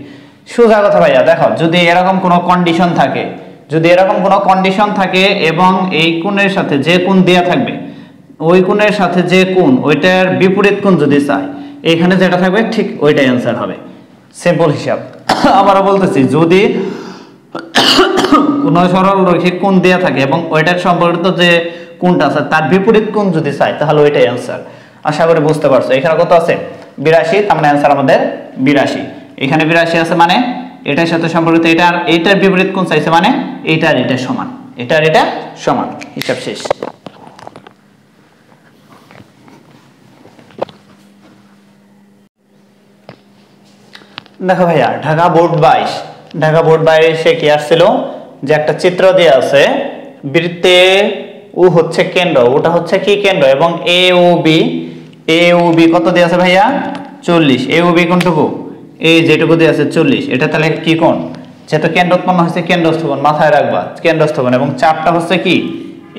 সোজা কথা ভাইয়া। দেখো, যদি এরকম কোনো কন্ডিশন থাকে যদি এরকম কোনো কন্ডিশন থাকে এবং এই কোণের সাথে যে কোণ দেয়া থাকবে ওই কোণের সাথে যে কোণ ওইটার বিপরীত কোণ যদি চাই এখানে যেটা থাকবে ঠিক ওইটাই অ্যান্সার হবে। সিম্পল হিসাব। আমরা বলতেছি যদি কোন সরল রৈখিক কোণ দেয়া থাকে এবং ওইটার সম্পর্কিত যে কোণটা আছে তার বিপরীত কোণ যদি চাই তাহলে ওইটাই অ্যান্সার। আশা করি বুঝতে পারছো। এখানে কত আছে 82, তার মানে অ্যান্সার আমাদের 82। এখানে 82 আছে মানে এটার সাথে সম্পর্কিত এটা আর এইটার বিপরীত কোণ চাইছে মানে এইটা আর এটা সমান, এটা আর এটা সমান। হিসাব শেষ। দেখো ভাইয়া ঢাকা বোর্ড 22, ঢাকা বোর্ড 22 কি আসছিল যে একটা চিত্র দেয়া আছে বৃত্তে ও হচ্ছে কেন্দ্র, ওটা হচ্ছে কি কেন্দ্র এবং এ ও বি কত দেয়া আছে ভাইয়া 40। এ ও বি কোনটুকু এই যেটুকু দেয়া আছে 40, এটা তাহলে কি কোণ? যেহেতু কেন্দ্র উৎপন্ন হচ্ছে কেন্দ্রস্থ কোণ, মাথায় রাখবা কেন্দ্রস্থ কোণ, এবং চাপটা হচ্ছে কি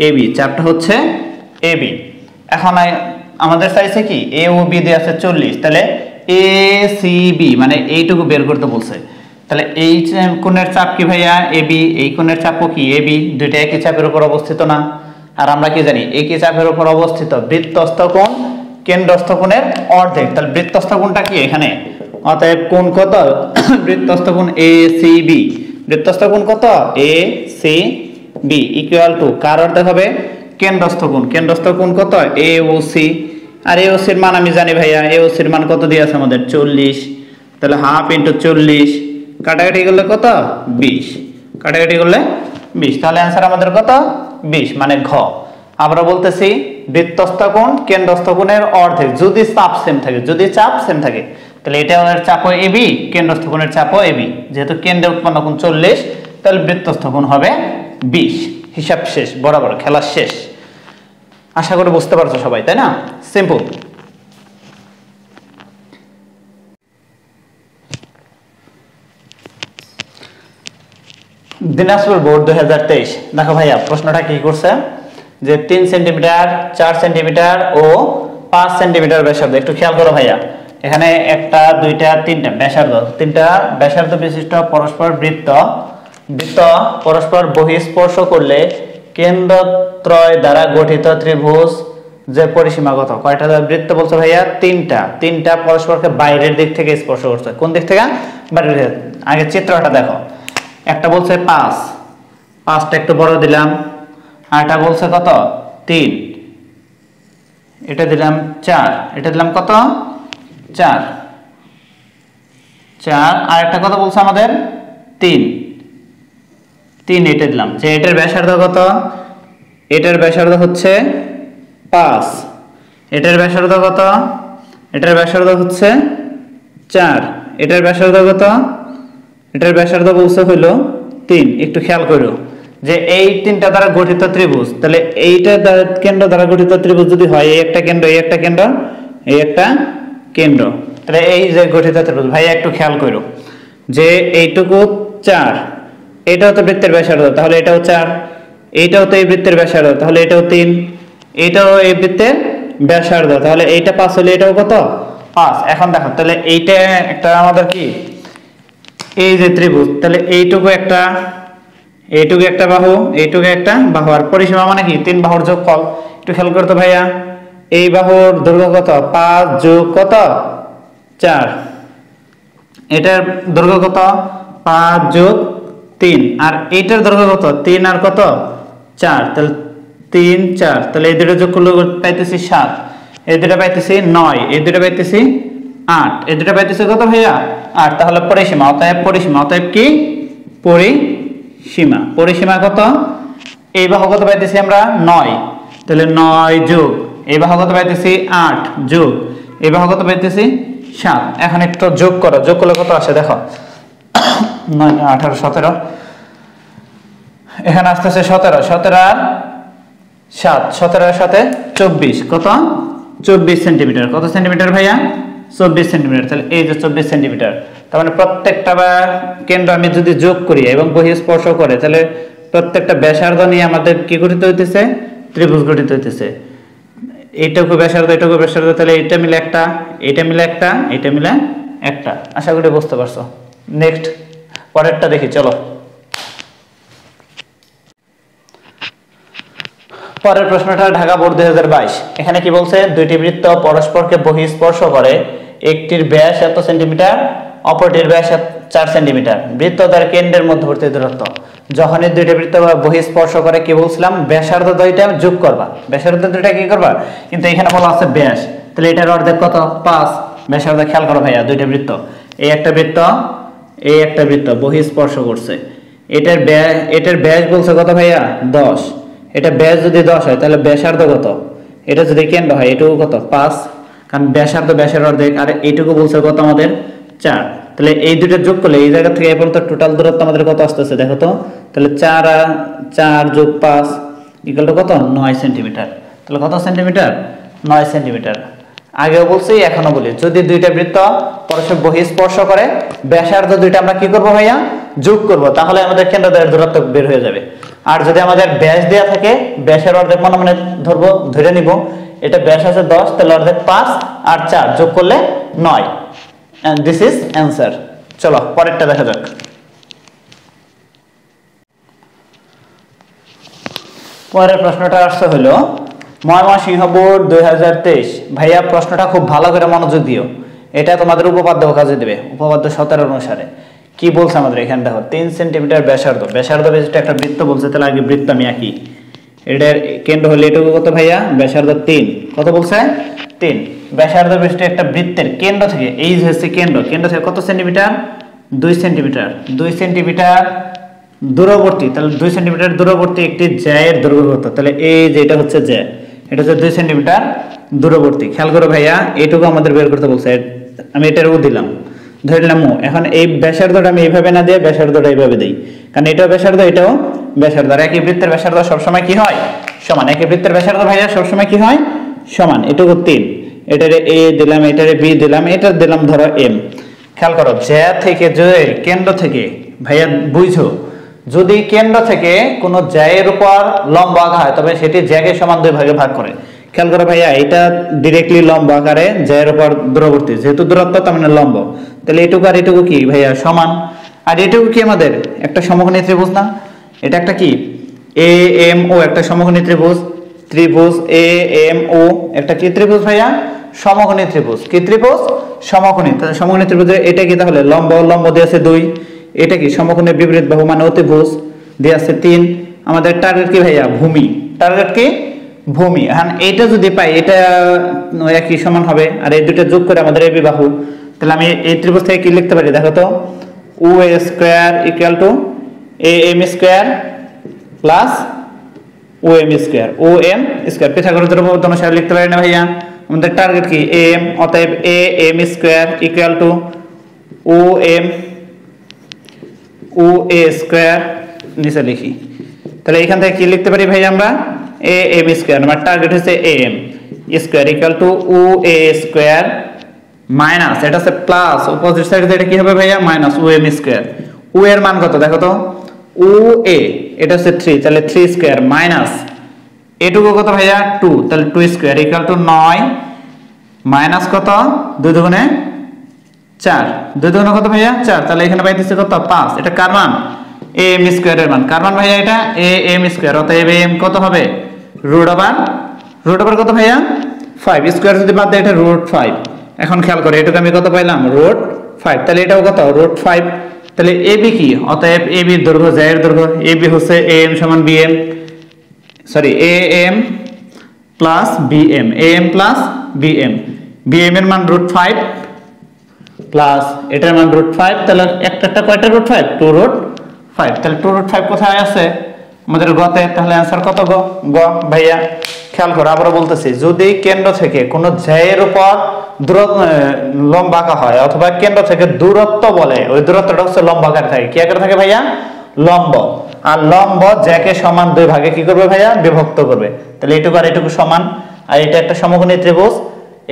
এবি, চাপটা হচ্ছে এবি। এখন আমাদের চাইছে কি এ ও বি দেয়া আছে 40, তাহলে এ সি বি মানে এইটুকু বের করতে বলছে। তাহলে এই কোণের চাপ কি ভাইয়া এবি, এই কোণের চাপও কি এবি, দুইটা একই চাপের উপর অবস্থিত না? আর আমরা কি জানি একই চাপের উপর অবস্থিত বৃত্তস্থ কোণ কেন্দ্রস্থ কোণের অর্ধেক। তাহলে বৃত্তস্থ কোণটা কি এখানে, অতএব কোণ কত বৃত্তস্থ কোণ এ সি বি, বৃত্তস্থ কোণ কত A C B equal to কার অর্ধেক হবে কেন্দ্রস্থ কোণ, কেন্দ্রস্থ কোণ কত এ ও সি। আর এ ও সির মান আমি জানি ভাইয়া, এ ও সির মান কত দিয়ে আছে আমাদের 40, তাহলে হাফ ইন্টু 40, কাটাকাটি করলে কত 20, কাটাকাটি করলে 20, তাহলে অ্যান্সার আমাদের কত 20 মানে ঘ। আমরা বলতেছি বৃত্তস্থ কোণ কেন্দ্রস্থ কোণের অর্ধেক যদি চাপ সেম থাকে, যদি চাপ সেম থাকে তাহলে এটার চাপও এবি, কেন্দ্রস্থ কোণের চাপও এবি। যেহেতু কেন্দ্রে উৎপন্ন কোণ 40 তাহলে বৃত্তস্থ কোণ হবে 20। হিসাব শেষ, বরাবর খেলা শেষ। আশা করি বুঝতে পারছো সবাই, তাই না? সিম্পল। দিনাজপুর বোর্ড 2023, দেখো ভাইয়া প্রশ্নটা কি করছে যে 3 সেন্টিমিটার 4 সেন্টিমিটার ও 5 সেন্টিমিটার ব্যাসার্ধ। একটু খেয়াল করো ভাইয়া, এখানে একটা দুইটা তিনটা ব্যাসার্ধ, তিনটা ব্যাসার্ধ বিশিষ্ট পরস্পর বৃত্ত পরস্পর বহিঃস্পর্শ করলে কেন্দ্রত্রয় দ্বারা গঠিত ত্রিভুজ যে পরিসীমা কত, কয়টা বৃত্ত বলছো ভাইয়া তিনটা পরস্পরকে বাইরের দিক থেকে স্পর্শ করছে। কোন দিক থেকে? বাইরের দিক। আগে চিত্রটা দেখো, একটা বলছে 5, 5টা একটু বড় দিলাম, আর এটা বলছে কত 3, এটা দিলাম 4, এটা দিলাম কত 4, আর একটা কত বলছে আমাদের 3, এটা দিলাম। যে এটার ব্যাসার্ধ কত, এটার ব্যাসার্ধ হচ্ছে 5, এটার ব্যাসার্ধ কত, এটার ব্যাসার্ধ হচ্ছে 4, এটার ব্যাসার্ধ কত, এটার ব্যাসার্ধ বলছে হলো 3। একটু খেয়াল করো যে এই তিনটা দ্বারা গঠিত ত্রিভুজ, তাহলে এইটা কেন্দ্র দ্বারা গঠিত ত্রিভুজ যদি হয় এই একটা কেন্দ্র, এই একটা কেন্দ্র, এই একটা কেন্দ্র, তাহলে এই যে গঠিত ত্রিভুজ ভাইয়া একটু খেয়াল করো যে এইটুকু 4, এটাও তো বৃত্তের ব্যাসার্ধ তাহলে এটাও 4, এইটাও তো এই বৃত্তের ব্যাসার্ধ তাহলে এটাও 3, এইটাও এই বৃত্তের ব্যাসার্ধ তাহলে এইটা 5 হলে এটাও কত 5। এখন দেখো তাহলে এইটা একটা আমাদের কি এই যে ত্রিভুজ, তাহলে এইটুকু একটা বাহু, এইটুকু একটা বাহু, আর পরিসীমা মানে কি 3 বাহুর যোগফল। একটু খেয়াল করতো ভাইয়া, এই বাহুর দৈর্ঘ্য কত 5 যোগ কত 4, এটার দৈর্ঘ্য কত 5 যোগ 3, আর এইটার দৈর্ঘ্য কত 3 আর কত 4, তাহলে 3 4, তাহলে এই দুটো যোগ করলে পাইতেছি 7, এই দুটো পাইতেছি 9, এই দুটো পাইতেছি 8, এই দুটো পাইতেছি কত ভাইয়া 8। তাহলে পরিসীমা, অতএব কি পরিসীমা কত, এই বাহু কত পাইতেছি আমরা 9, তাহলে 9 যোগ এই বাহু কত পাইতেছি 8 যোগ এই বাহু কত পাইতেছি 7। এখন একটু যোগ করো, যোগ করলে কত আসে দেখো 9 18 17, এখানে আসতেছে 17, 17 আর 7, 17 এর সাথে 24, কত 24 সেন্টিমিটার। কত সেন্টিমিটার ভাইয়া 24 সেন্টিমিটার। তাহলে এই যে 24 সেন্টিমিটার, তার মানে প্রত্যেকটা কেন্দ্র আমি যদি যোগ করি এবং বহিঃস্পর্শ করে তাহলে প্রত্যেকটা ব্যাসার্ধ নিয়ে আমাদের কি গঠিত হইতেছে ত্রিভুজ গঠিত হইতেছে। এইটুকু ব্যাসার্ধ তাহলে এটা মিলে একটা, এটা মিলে একটা, এটা মিলে একটা। আশা করি বুঝতে পারছো। নেক্সট পরেরটা দেখি চলো। পরের প্রশ্নটা ঢাকা বোর্ড 2022। এখানে কি বলছে, দুইটি বৃত্ত পরস্পরকে বহিঃস্পর্শ করে, একটির ব্যাস এত সেন্টিমিটার, অপরটির ব্যাস 4 সেন্টিমিটার। বৃত্ত তার কেন্দ্রের মধ্যবর্তী দূরত্ব। যখন এই দুইটা বৃত্ত বহিঃস্পর্শ করে কি বলছিলাম, ব্যাসার্ধ দুইটা যোগ করবা, ব্যাসার্ধ দুইটা কি করবা, কিন্তু এখানে বলা আছে ব্যাস, তাহলে এটার অর্ধেক কত, 5। ব্যাসার্ধ খেয়াল করো ভাইয়া, দুইটা বৃত্ত, এই একটা বৃত্ত বহিঃস্পর্শ করছে, এটার ব্যাস বলছে কত ভাইয়া, 10। এটা ব্যাস যদি 10 হয় তাহলে ব্যাসার্ধ কত, এটা যদি কেন্দ্র হয় এটুকু কত, 5, কারণ ব্যাসার্ধ ব্যাসের অর্ধেক, আর এইটুকু বলছে কত আমাদের, 4। তাহলে এই দুটো যোগ করলে এই জায়গা থেকে এই পর্যন্ত টোটাল দূরত্ব আমাদের কত আসতেছে দেখো তো, তাহলে 4 আর 4 যোগ 5 ইকুয়াল টু কত, 9 সেন্টিমিটার। তাহলে কত সেন্টিমিটার, 9 সেন্টিমিটার। আগেও বলছি এখনো বলি, যদি দুইটা বৃত্ত পরস্পর বহিঃস্পর্শ করে, ব্যাসার্ধ দুইটা আমরা কি করব ভাইয়া, যোগ করব, তাহলে আমাদের কেন্দ্রদ্বয়ের দূরত্ব বের হয়ে যাবে। আর যদি আমাদের ব্যাস দেওয়া থাকে, ব্যাসের অর্ধেক মনে মনে ধরে নিব, এটা ব্যাস আছে 10, তাহলে অর্ধেক 5 আর 4 যোগ করলে 9, and this is answer। চলো পরেরটা দেখা যাক। পরের প্রশ্নটা আসছে হলো ময়মনসিংহ বোর্ড 2023। ভাইয়া প্রশ্নটা খুব ভালো করে মনোযোগ দিও, এটা তোমাদের উপপাদ্য কাজে দেবে, উপপাদ্য 17 অনুসারে কি বলছে আমাদের এখানে দেখো, 3 সেন্টিমিটার ব্যাসার্ধ, বিশিষ্ট একটা বৃত্ত বলছে, তাহলে আগে বৃত্ত আমি আঁকি। এটার কেন্দ্র হলে এটুকু কত ভাইয়া, ব্যাসার্ধ 3, কত বলছে, 3। ব্যাসার্ধ বিশিষ্ট একটা বৃত্তের কেন্দ্র থেকে, এই যে হচ্ছে কেন্দ্র থেকে কত সেন্টিমিটার, 2 সেন্টিমিটার, 2 সেন্টিমিটার দূরবর্তী, তাহলে 2 সেন্টিমিটার দূরবর্তী একটি জ্যায়ের দৈর্ঘ্য কত, তাহলে এই যে এটা হচ্ছে জ্যা, এটা হচ্ছে 2 সেন্টিমিটার দূরবর্তী। খেয়াল করো ভাইয়া, এইটুকু আমাদের বের করতে বলছে, আমি এটার দিলাম, ধরলাম ও। এখন এই ব্যাসার্ধটা আমি এইভাবে না দিয়ে ব্যাসার্ধটা এইভাবে দেই, কারণ এটাও ব্যাসার্ধ এটাও ব্যাসার্ধ, আর একই বৃত্তের ব্যাসার্ধ সবসময় কি হয়, সমান। একই বৃত্তের ব্যাসার্ধ ভাইয়া সবসময় কি হয়, সমান। এটুকু 3, এটারে এ দিলাম, এটারে বি দিলাম, এটা দিলাম ধরো এম। খেয়াল করো, জ্যা থেকে কেন্দ্র থেকে ভাইয়া বুঝো, যদি কেন্দ্র থেকে কোনো জ্যায়ের উপর লম্ব আঁকা হয় তবে সেটি জ্যাকে সমান 2 ভাগে ভাগ করে। খেয়াল করো ভাইয়া, এটা ডিরেক্টলি লম্ব আকারে জ্যায়ের উপর দূরবর্তী, যেহেতু দূরত্ব তার মানে লম্ব, তাহলে এটুকু আর এটুকু কি ভাইয়া, সমান। আর এটুকু কি আমাদের একটা সমকোণী ত্রিভুজ না, এটা একটা কি এ এম ও, একটা সমকোণী ত্রিভুজ এ এম ও, একটা কি ত্রিভুজ ভাইয়া, সমকোণী ত্রিভুজ। কি ত্রিভুজ, সমকোণী। তাহলে সমকোণী ত্রিভুজের এটা কি, তাহলে লম্ব দিয়েছে 2, এটা কি সমকোণের বিপরীত বাহু মানে অতিভুজ দিয়েছে 3। আমাদের টার্গেট কি ভাইয়া, ভূমি, টার্গেট কি, ভূমি। এখন এইটা যদি পাই, এটা একই সমান হবে, আর এই দুটো যোগ করে আমাদের এবি বাহু। তাহলে আমি এই ত্রিভুজ থেকে কি লিখতে পারি দেখো তো, O A square equal to A M square plus O M square, O M square. পিথাগোরাসের উপপাদ্য অনুসারে লিখতে পারি না ভাইয়া, আমাদের টার্গেট কি এ এম, অতএব A M square equal to O M O A square, নিচে লিখি। তাহলে এখান থেকে কি লিখতে পারি ভাই, আমরা এ এম স্কয়ার, আমার টার্গেট হচ্ছে A M square equal to O A square minus, এটা হচ্ছে প্লাস, অপোজিট সাইডে এটা কি হবে ভাইয়া, minus O M square. O এর মান কত দেখো তো, ও এ এটা হচ্ছে 3, তাহলে 3 স্কয়ার মাইনাস এটুকু কত ভাইয়া, 2, তাহলে 2 স্কয়ার ইকুয়াল টু 9 মাইনাস কত, 2 দুগুণে 4, 2 দুগুণে কত ভাইয়া, 4। তাহলে এখানে পাইতেছে কত, 5। এটা কার মান, এ এম স্কয়ারের মান। কার মান ভাইয়া, এটা এ এম স্কয়ার, অতএব এম কত হবে, রুট ওভার কত ভাইয়া, 5। স্কয়ার যদি বাদ দেয় এটা রুট 5। এখন খেয়াল করে এটুকু আমি কত পাইলাম, রুট 5, তাহলে এটাও কত, রুট 5। তাহলে এবি কি, অতএব এবি এর দৈর্ঘ্য, জ্যা এর দৈর্ঘ্য, এবি হচ্ছে এ এম সমান B M, sorry A M plus B M, A M plus B M. B M এর মান রুট 5 প্লাস এটার মান রুট 5, তাহলে একটা কয়টা রুট 5, 2 রুট 5। তাহলে 2 রুট 5 কোথায় আছে আমাদের গতে, তাহলে অ্যানসার কত গ ভাইয়া। খেয়াল করো, আবারও বলতেছি, যদি কেন্দ্র থেকে কোনো জ্যায়ের উপর লম্ব আঁকা হয় অথবা কেন্দ্র থেকে দূরত্ব বলে, ওই দূরত্বটা হচ্ছে লম্ব আকারে থাকে। কি আকারে থাকে ভাইয়া, লম্ব। আর লম্ব জ্যাকে সমান 2 ভাগে কি করবে ভাইয়া, বিভক্ত করবে। তাহলে এটুকু আর এটুকু সমান, আর এটা একটা সমকোণী ত্রিভুজ,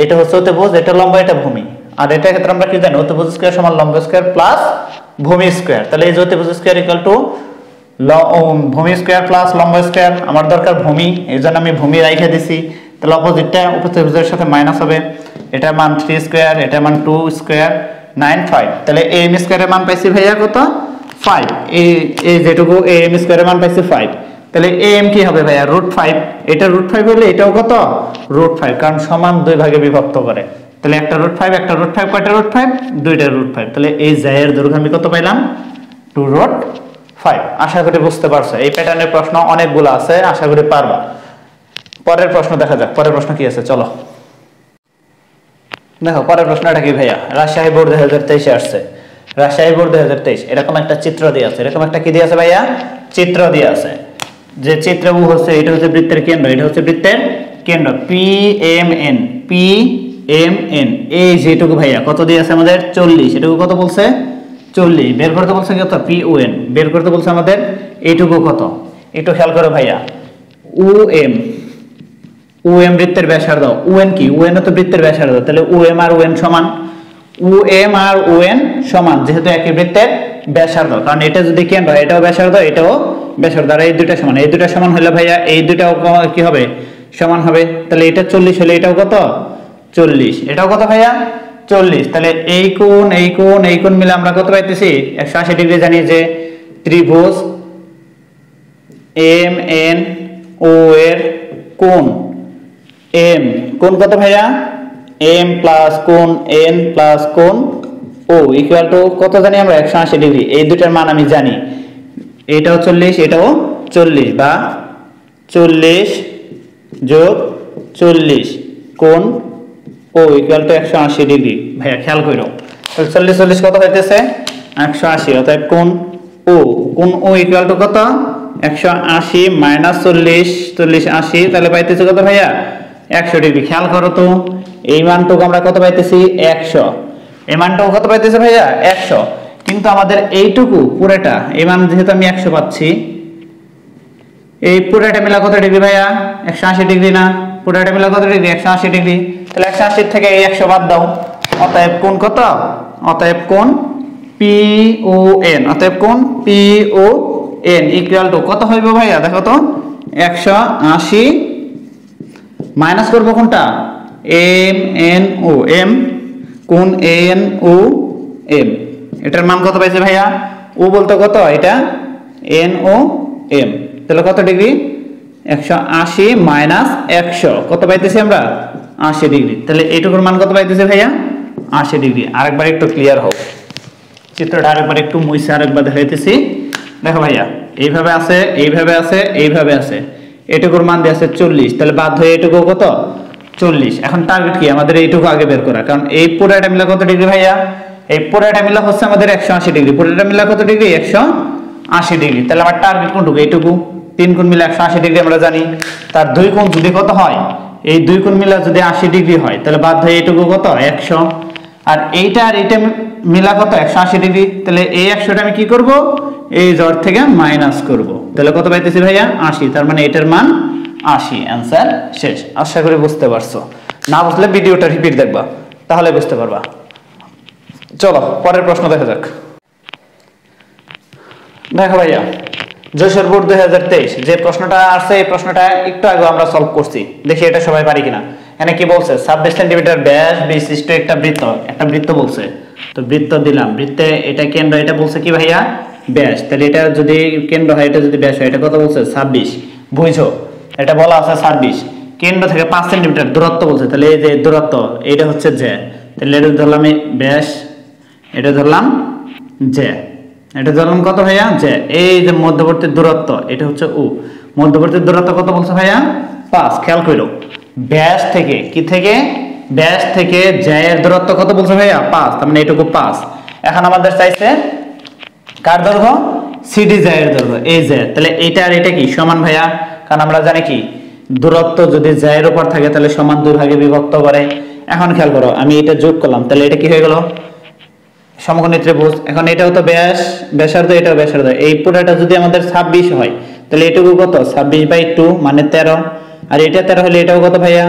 এটা হচ্ছে অতিভুজ, এটা লম্ব এটা ভূমি। আর এটার ক্ষেত্রে আমরা কি জানি, অতিভুজ স্কয়ার সমান লম্ব স্কয়ার প্লাস ভূমি স্কয়ার। তাহলে এই যে অতিভুজ স্কয়ার ইকুয়াল টু ভূমি স্কয়ার প্লাস লম্ব স্কয়ার, আমার দরকার ভূমি, এই জন্য আমি ভূমি রাইখে দিছি। তাহলে অপোজিটটা উপত্রিভুজের সাথে মাইনাস হবে, এটার মান 3 স্কয়ার, এটার মান 2 স্কয়ার 9 5। তাহলে এ এম স্কয়ারের মান পাইছি ভাইয়া কত, 5। এই যেটুকু এ এম স্কয়ারের মান পাইছি 5। তাহলে am কি হবে ভাইয়া √5, এটা √5 হলে এটাও কত √5, কারণ সমান দুই ভাগে বিভক্ত করে। তাহলে একটা √5 একটা √5, কয়টা √5 দুইটা √5। তাহলে এই জায়ের দৈর্ঘ্য আমি কত পাইলাম 2√5। আশা করি বুঝতে পারছো, এই প্যাটার্নের প্রশ্ন অনেকগুলো আছে, আশা করি পারবা। পরের প্রশ্ন দেখা যাক, পরের প্রশ্ন কি আছে চলো দেখো। পরের প্রশ্নটা কি ভাইয়া, রাজশাহী বোর্ড 2023 আসছে, রাজশাহী বোর্ড 2023 এরকম একটা চিত্র দিয়ে আছে, এরকম একটা কি দিয়ে আছে ভাইয়া চিত্র দিয়ে আছে, যে চিত্র হচ্ছে এটা হচ্ছে বৃত্তের কেন্দ্র, এটা হচ্ছে বৃত্তের কেন্দ্র PMN, PMN এই যেটুকু ভাইয়া কত দিয়ে আছে আমাদের 40, এটুকু কত বলছে 40, বের করতে বলছে কত PON, বের করতে বলছে আমাদের এইটুকু কত, একটু খেয়াল করো ভাইয়া। UM বৃত্তের ব্যাসার্ধ, UN কি UN তো বৃত্তের ব্যাসার্ধ, তাহলে UM আর UN সমান, UM আর UN সমান, যেহেতু একই বৃত্তের ব্যাসার্ধ, কারণ এটা যদি কেন্দ্র হয় এটাও ব্যাসার্ধ এটাও ব্যাসার্ধ, আর এই দুটো সমান, এই দুটো সমান হলে ভাইয়া এই দুটাও কি হবে সমান হবে। তাহলে এটা 40 হলে এটাও কত 40, এটাও কত ভাইয়া 40। তাহলে এই কোণ মিলে আমরা কত পাইতেছি 180 ডিগ্রি, জানি যে ত্রিভুজ MNO এর কোণ M, কোণ কত ভাইয়া M প্লাস কোণ N প্লাস কোণ O ইকুয়াল টু কত জানি আমরা 180 ডিগ্রি। এই দুটার মান আমি জানি, এটাও 40 এটাও 40, বা 40 যোগ 40 কোণ O ইকুয়াল টু 180 ডিগ্রি। ভাইয়া খেয়াল করো, তাহলে 40 কত হইতেছে 180, অর্থাৎ কোণ O ইকুয়াল টু কত 180 মাইনাস 40 80, তাহলে পাইতেছে কত ভাইয়া 100 ডিগ্রি। খেয়াল করো তো এই মানটুকু আমরা কত পাইতেছি 100, এই মানটুকু কত পাইতেছে ভাইয়া 100, কিন্তু আমাদের এইটুকু পুরোটা এই মান যেহেতু আমি 100 পাচ্ছি, এই পুরোটা মিলা কত ডিগ্রি ভাইয়া 180 ডিগ্রি না, পুরোটা মিলা কত ডিগ্রি 180 ডিগ্রি। তাহলে 180 থেকে এই 100 বাদ দাও, অতএব কোণ কত, অতএব কোণ PON, অতএব কোণ PON ইকুয়াল টু কত হইব ভাইয়া দেখো তো 180 মাইনাস করব কোনটা MNO, M কোণ NOM, এটার মান কত পাইছে ভাইয়া ও বলতে কত এটা NOM, তাহলে কত ডিগ্রি 180 মাইনাস 100 কত পাইতেছি আমরা 80 ডিগ্রি। তাহলে এইটুকুর মান কত পাইতেছে ভাইয়া 80 ডিগ্রি। আরেকবার একটু ক্লিয়ার হোক চিত্রটা, আরেকবার একটু মুছে আরেকবার দেখাইতেছি। দেখো ভাইয়া এইভাবে আছে এইভাবে আছে এইভাবে আছে, এটুকুর মান দিয়ে আছে 40, তাহলে বাদ হয়ে এটুকু কত 40। এখন টার্গেট কি আমাদের এইটুকু আগে বের করা, কারণ এই পুরোটা মিলা কত ডিগ্রি ভাইয়া, এই পুরোটা মিলা হচ্ছে আমাদের 180 ডিগ্রি, পুরোটা মিলা কত ডিগ্রি 180 ডিগ্রি। তাহলে আমার টার্গেট কোনটুকু এইটুকু, 3 কোণ মিলে 180 ডিগ্রি আমরা জানি, তার 2 কোণ যদি কত হয় এই 2 কোণ মিলা যদি 80 ডিগ্রি হয়, তাহলে বাদ হয়ে এইটুকু কত 100, আর এইটা আর এইটা মিলা কত 180 ডিগ্রি। তাহলে এই 100টা আমি কি করব এই জড় থেকে মাইনাস করব, তাহলে কত পাইতেছি ভাইয়া 80, তার মানে এটার মান 80। অ্যান্সার শেষ। আশা করি বুঝতে পারছো, না বুঝলে ভিডিওটা রিপিট দেখবা তাহলে বুঝতে পারবা। চলো পরের প্রশ্ন দেখা যাক। দেখো ভাইয়া যশোর বোর্ড 2023 যে প্রশ্নটা আছে এই প্রশ্নটা একটু আগে আমরা সলভ করছি, দেখি এটা সবাই পারি কিনা। এখানে কি বলছে 26 সেন্টিমিটার ব্যাস বিশিষ্ট একটা বৃত্ত বলছে, তো বৃত্ত দিলাম, বৃত্তে এটা কেন্দ্র, এটা বলছে কি ভাইয়া ব্যাস, তাহলে এটা যদি কেন্দ্র হয় এটা যদি ব্যাস হয় এটা কত বলছে 26, বুঝছো এটা বলা আছে 26, কেন্দ্র থেকে 5 সেন্টিমিটার দূরত্ব বলছে, তাহলে এই যে দূরত্ব এটা হচ্ছে j, তাহলে এটা ধরলাম ব্যাস, এটা ধরলাম j, এটা ধরলাম কত ভাইয়া j, এই যে মধ্যবর্তী দূরত্ব এটা হচ্ছে u, মধ্যবর্তী দূরত্ব কত বলছে ভাইয়া 5। খেয়াল করো ব্যাস থেকে কি থেকে ব্যাস থেকে j এর দূরত্ব কত বলছে ভাইয়া 5, তার মানে এটুকু 5। এখন আমাদের চাইছে কার দৈর্ঘ্য CD j এর দৈর্ঘ্য, এই j, তাহলে এটা আর এটা কি সমান ভাইয়া, কারণ আমরা জানি কি দূরত্ব যদি j এর উপর থাকে তাহলে সমান দুই ভাগে বিভক্ত করে। এখন খেয়াল করো আমি এটা যোগ করলাম, তাহলে এটা কি হয়ে গেল সমকোণী ত্রিভুজ। এখন এটাও তো ব্যাসার্ধ এটাও ব্যাসার্ধ, এই পুরোটা যদি আমাদের 26 হয় তাহলে এটুকু কত 26/2 মানে 13, আর এটা 13 হলে এটাও কত ভাইয়া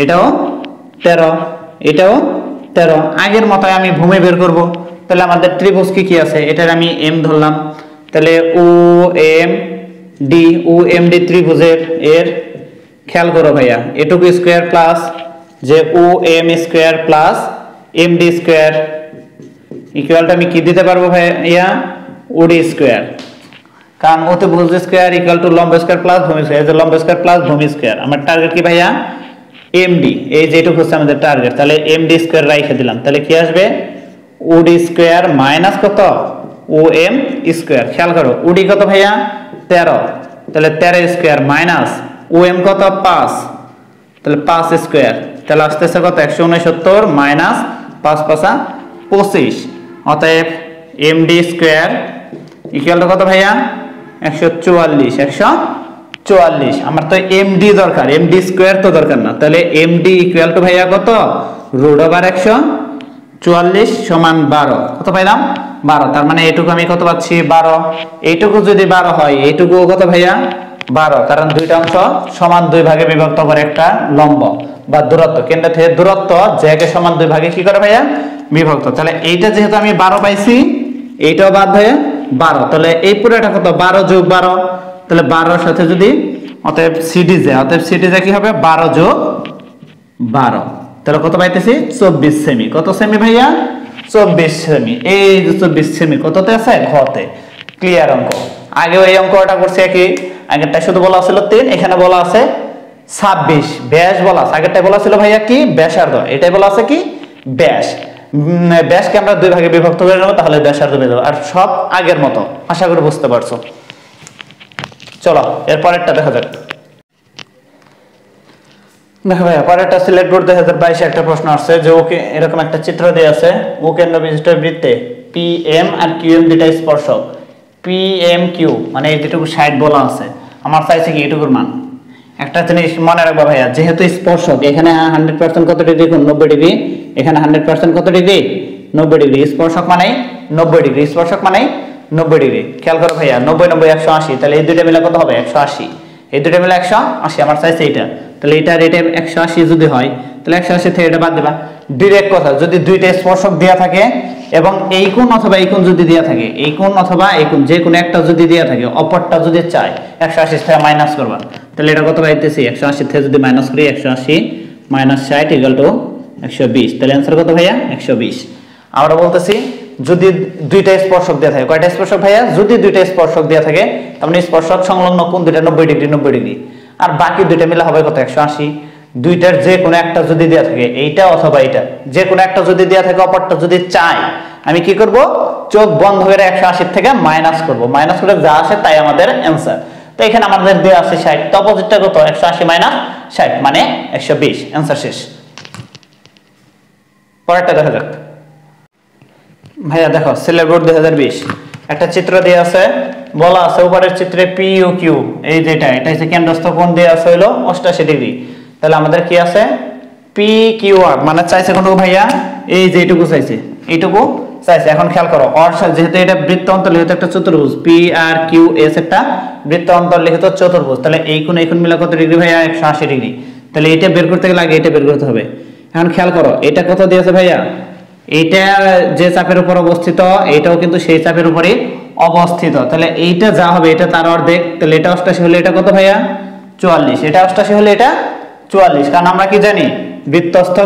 এটাও 13, এটাও 13। আগের মতো আমি ভূমি বের করব, তাহলে আমাদের ত্রিভুজ কি আছে এটার আমি m ধরলাম, তাহলে OMD ত্রিভুজের এর খেয়াল করো ভাইয়া এটুকু স্কয়ার প্লাস যে OM square plus MD square ইকুয়ালটা আমি কি দিতে পারবো ভাইয়া OD স্কয়ার, কারণ অতিভুজ স্কয়ার ইকুয়াল টু লম্ব স্কয়ার প্লাস ভূমি স্কয়ার, এই যে লম্ব স্কয়ার প্লাস ভূমি স্কয়ার। আমার টার্গেট কি ভাইয়া? এমডি, এই যেটুকু হচ্ছে আমাদের টার্গেট। তাহলে এমডি স্কয়ার রাইখে দিলাম, তাহলে কি আসবে? ওডি স্কয়ার মাইনাস কত? OM square. খেয়াল করো ওডি কত ভাইয়া? 13, তাহলে 13 স্কয়ার মাইনাস ওএম কত? 5, তাহলে 5 স্কয়ার, তাহলে আসতেছে কত? 169 মাইনাস 5 5 25। অতএব এমডি স্কয়ার ইকুয়াল টু কত ভাইয়া? 144। 144। আমার তো এমডি দরকার, এমডি স্কয়ার তো দরকার না। তাহলে এমডি ইকুয়াল টু ভাইয়া কত? রুট ওভার 144 সমান 12। কত পাইলাম? 12। তার মানে এইটুকু আমি কত পাচ্ছি? 12। এইটুকু যদি 12 হয়, এইটুকু কত ভাইয়া? 12, কারণ দুইটা অংশ সমান 2 ভাগে বিভক্ত করে একটা লম্ব বা দূরত্ব, কেন্দ্র থেকে দূরত্ব জ্যাকে সমান 2 ভাগে কি করে ভাইয়া? বিভক্ত। তাহলে এইটা যেহেতু আমি 12 পাইছি, এইটাও বাদ হয়ে 12, তাহলে এই পুরোটা কত? 12 যোগ 12, তাহলে 12 এর সাথে যদি অতএব সিডি যায়, অতএব সিডি যায় কি হবে? 12 যোগ 12, তাহলে কত পাইতেছি? 24 সেমি। কত সেমি ভাইয়া? 24 সেমি। এই যে 24 সেমি কততে আছে? ঘতে। ক্লিয়ার অঙ্ক। আগেও এই অঙ্কটা করছি কি? আগেরটা শুধু বলা ছিল 3, এখানে বলা আছে 26। ব্যাস বলা আছে, আগেরটা বলা ছিল ভাইয়া কি? ব্যাসার্ধ। এটাই বলা আছে কি? ব্যাস। ব্যাসকে আমরা 2 ভাগে বিভক্ত করে নেব, তাহলে ব্যাসার্ধ পেয়ে যাবো। আর সব আগের মতো, আশা করি বুঝতে পারছো। চলো এরপরেরটা দেখা যাক। দেখো ভাইয়া পরেরটা সিলেক্ট বোর্ড 2022 একটা প্রশ্ন আসছে যে ওকে এরকম একটা চিত্র দেয়া আছে, ও কেন্দ্র বিশিষ্ট বৃত্তে P M R Q M দুইটা স্পর্শক। পি এম কিউ মানে এই যেটুকু সাইড বলা আছে, আমার চাইছে কি এটুকুর মান। একটা জিনিস মনে রাখবা ভাইয়া, যেহেতু স্পর্শক এখানে 100% কত ডিগ্রি কোণ? 90 ডিগ্রি। এখানে 100% কত ডিগ্রি? 90 ডিগ্রি। স্পর্শক মানে 90 ডিগ্রি, স্পর্শক মানে 90 ডিগ্রি। খেয়াল করো ভাইয়া, 90 90 180, তাহলে এই দুইটা মিলে কত হবে? 180। এই দুইটা মিলে 180, আমার চাইছে এইটা। তাহলে এটা রেটে 180 যদি হয়, তাহলে 180 থেকে এটা বাদ দিবা। ডাইরেক্ট কথা, যদি দুইটা স্পর্শক দেয়া থাকে এবং এই কোণ অথবা এই কোণ যদি দেয়া থাকে, এই কোণ অথবা এই কোণ যে কোনো একটা যদি দেয়া থাকে, অপরটা যদি চাই, 180 থেকে মাইনাস করবা। তাহলে এটা কত পাইতেছি? 180 থেকে যদি মাইনাস করি, 180 মাইনাস 60 ইকুয়াল টু 120। তাহলে आंसर কত ভাইয়া? 120। আমরা বলতেছি যদি দুইটা স্পর্শক দেয়া থাকে, কয়টা স্পর্শক ভাইয়া? যদি দুইটা স্পর্শক দেয়া থাকে, তার মানে স্পর্শক সংলগ্ন কোণ দুইটা 90 ডিগ্রি 90 ডিগ্রি, আর বাকি দুইটা মিলে হবে কত? 180। দুইটার যে কোনো একটা যদি দেয়া থাকে, এইটা অথবা এটা, যে কোনো একটা যদি দেয়া থাকে, অপরটা যদি চাই, আমি কি করব? চোখ বন্ধ করে 180 থেকে মাইনাস করব। মাইনাস করে যা আসে তাই আমাদের অ্যানসার। তো এখানে আমাদের দেয়া আছে 60, তো অপোজিটটা কত? 180 মাইনাস 60 মানে 120। অ্যানসার শেষ। পরেরটা দেখা যাক ভাইয়া। দেখো সিলেক্ট বোর্ড 2020 একটা চিত্র দেয়া আছে, বলা আছে উপরের চিত্রে পি ও কিউ, এই যেটা এটা হচ্ছে কেন্দ্রস্থ কোণ দেয়া আছে হলো 88 ডিগ্রি। তাহলে আমাদের কি আছে? পি কিউ আর মানে চাইছে কত ভাইয়া? এই যে এইটুকু চাইছে, এইটুকু চাইছে। এখন খেয়াল করো, অর যেহেতু এটা বৃত্ত অন্তর্লিখিত একটা চতুর্ভুজ, পি আর কিউ এস একটা বৃত্ত অন্তর্লিখিত চতুর্ভুজ, তাহলে এই কোণ মিলে কত ডিগ্রি ভাইয়া? 180 ডিগ্রি। তাহলে এটা বের করতে গেলে আগে এটা বের করতে হবে। এখন খেয়াল করো, এটা কত দিয়েছে ভাইয়া? এইটা যে চাপের উপর অবস্থিত, এটাও কিন্তু সেই চাপের উপরে অবস্থিত। তাহলে এইটা যা হবে এটা তার অর্ধেক। তাহলে এটা 88 হলে এটা কত ভাইয়া? 44। এটা 88 হলে এটা 44, কারণ আমরা কি জানি? বৃত্তস্থ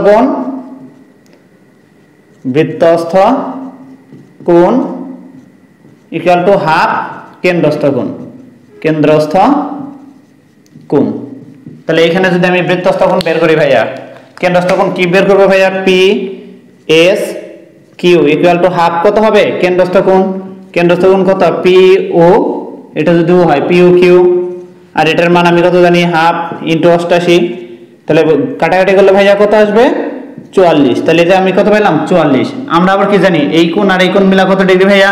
কোণ ইকুয়াল টু হাফ কেন্দ্রস্থ কোণ। তাহলে এখানে যদি আমি বৃত্তস্থ কোণ বের করি ভাইয়া, কেন্দ্রস্থ কোণ কি বের করবো ভাইয়া? P S Q equal to half কত হবে? কেন্দ্রস্থ কোণ কত? পি ও, এটা যদি ও হয় পি ও কিউ, আর এটার মান আমি কত জানি? Half into 88। তাহলে কাটাকাটি করলে ভাইয়া কত আসবে? 44। তাহলে এটা আমি কত পাইলাম? 44। আমরা আবার কি জানি? এই কোণ আর এই কোণ মিলা কত ডিগ্রি ভাইয়া?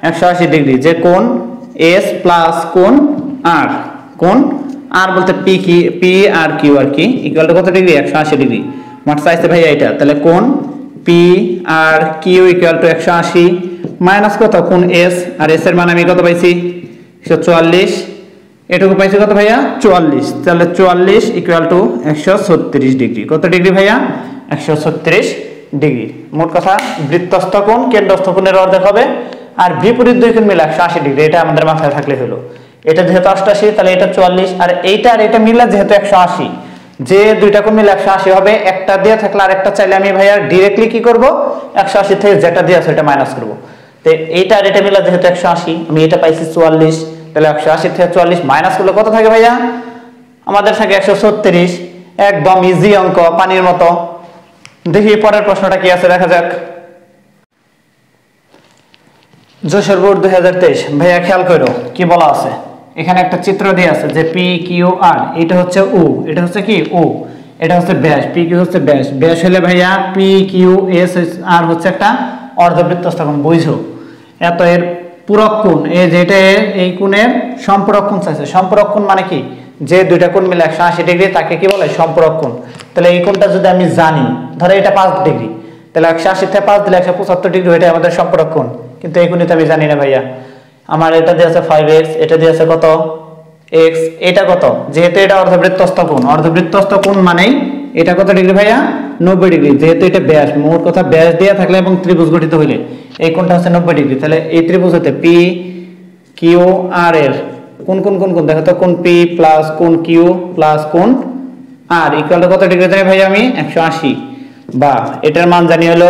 180 ডিগ্রি। যে কোণ এস প্লাস কোণ আর বলতে পি আর কিউ আর কি ইকুয়াল টু কত ডিগ্রি? 180 ডিগ্রি। মাঠ চাইছে ভাইয়া এটা। তাহলে কোণ P R Q equal to 180 minus কত? কোণ এস, আর এস এর মান আমি কত পাইছি? 144। এটুকু পাইছি কত ভাইয়া? 44। তাহলে 44 ইকুয়াল টু 136 ডিগ্রি। কত ডিগ্রি ভাইয়া? 136 ডিগ্রি। মোট কথা বৃত্তস্থ কোণ কেন্দ্রস্থ কোণের অর্ধেক হবে, আর বিপরীত দুই কোণ মিলে 180 ডিগ্রি। এটা আমাদের মাথায় থাকলে হলো। এটা যেহেতু 88, তাহলে এটা 44, আর এইটা আর এটা মিলে যেহেতু 180, যে দুইটা কোণ মিলে 180 হবে। একটা দেয়া থাকলে আর একটা চাইলে আমি ভাইয়া ডাইরেক্টলি কি করব? 180 থেকে যেটা দেয়া আছে এটা মাইনাস করব। তো এইটা আর এটা মিলে যেহেতু 180, আমি এটা পাইছি 44। তাহলে 180 থেকে 44 মাইনাস করলে কত থাকে ভাইয়া? আমাদের থাকে 136। একদম ইজি অঙ্ক, পানির মতো। দেখি পরের প্রশ্নটা কি আছে, দেখা যাক। যশোর বোর্ড 2023 ভাইয়া খেয়াল করো কি বলা আছে। এখানে একটা চিত্র দিয়ে আছে যে পি কিউ আর, এটা হচ্ছে ও, এটা হচ্ছে কি ও, এটা হচ্ছে ব্যাস, পি কিউ হচ্ছে ব্যাস। ব্যাস হলে ভাইয়া পি কিউ এস আর হচ্ছে একটা অর্ধবৃত্তস্থ কোণ, বুঝছো? এত এর পূরক কোণ, এই যেটা এই কোণের সম্পূরক কোণ চাইছে। সম্পূরক কোণ মানে কি? যে দুইটা কোণ মিলে 180 ডিগ্রি তাকে কি বলে? সম্পূরক কোণ। তাহলে এই কোণটা যদি আমি জানি, ধরো এটা 5 ডিগ্রি, তাহলে 180 থেকে 5 দিলে 175 ডিগ্রি, এটা আমাদের সম্পূরক কোণ। কিন্তু এই কোণটা আমি জানি না ভাইয়া। আমার এটা দিয়ে আছে 5x, এটা দিয়ে আছে কত x, এটা কত? যেহেতু এটা অর্ধবৃত্তস্থ কোণ, অর্ধবৃত্তস্থ কোণ মানেই এটা কত ডিগ্রি ভাইয়া? 90 ডিগ্রি। যেহেতু এটা ব্যাস, মোট কথা ব্যাস দেয়া থাকলে এবং ত্রিভুজ গঠিত হইলে এই কোণটা হচ্ছে 90 ডিগ্রি। তাহলে এই ত্রিভুজ হতে পি কিউ আর এর কোণ কোণ কোণ কোণ দেখো তো, কোণ পি প্লাস কোণ কিউ প্লাস কোণ আর ইকুয়াল টু কত ডিগ্রি জানি ভাইয়া? আমি 180। বা এটার মান জানি হলো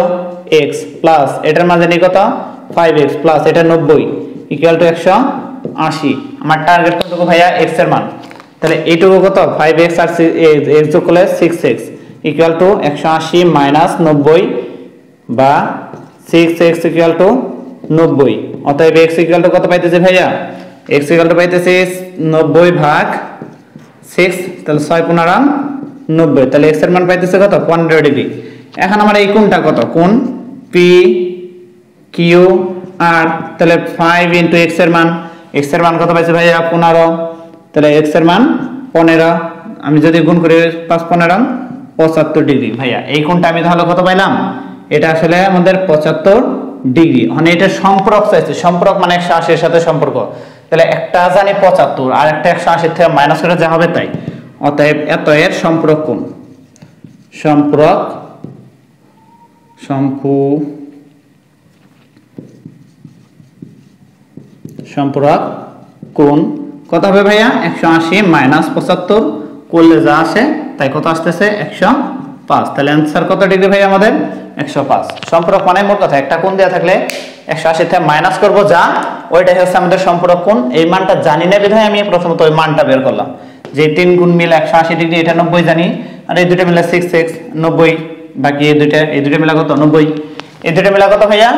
x প্লাস এটার মান জানি কত? 5x প্লাস এটা 90 ইকুয়াল টু 180। আমার টার্গেট কত ভাইয়া? x এর মান। তাহলে এইটুকু কত? 5x আর x যোগ করলে 6x ইকুয়াল টু 180 মাইনাস 90 বা 6x ইকুয়াল টু 90। অতএব x ইকুয়াল টু কত পাইতেছে ভাইয়া? x ইকুয়াল টু পাইতেছে 90 ভাগ 6, তাহলে 6 15 90। তাহলে x এর মান পাইতেছে কত? 15 ডিগ্রি। এখন আমার এই কোণটা কত? কোণ পি কিউ আর, তাহলে 5 ইনটু x এর মান, x এর মান কত পাইছে ভাইয়া? 15। তাহলে x এর মান 15, আমি যদি গুণ করি 5 15 75 ডিগ্রি। ভাইয়া এই কোণটা আমি তাহলে কত পাইলাম? এটা আসলে আমাদের 75 ডিগ্রি। মানে এটা সম্পর্ক চাইছে, সম্পর্ক মানে 180 এর সাথে সম্পর্ক। তাহলে একটা জানি 75 আর একটা 180 থেকে মাইনাস করে যা হবে তাই। অতএব এত এর সম্পর্ক কোণ, সম্পর্ক সম্পর্ক কোণ কত হবে ভাইয়া? 180 মাইনাস 75 করলে যা আসে তাই কত আসতেছে? 105। তাহলে অ্যান্সার কত ডিগ্রি ভাই? আমাদের 105। সম্পর্ক মানে মোট কথা একটা কোণ দেয়া থাকলে 180 থেকে মাইনাস করব যা, ওইটাই হচ্ছে আমাদের সম্পর্ক কোণ। এই মানটা জানি না বিধায় আমি প্রথমত ওই মানটা বের করলাম, যে 3 গুণ মিলে 180 ডিগ্রি, এটা 90 জানি, আর এই দুটো মিলে 6x 90, বাকি এই দুটো মিলে কত? 90। এই দুটো মিলে কত ভাইয়া?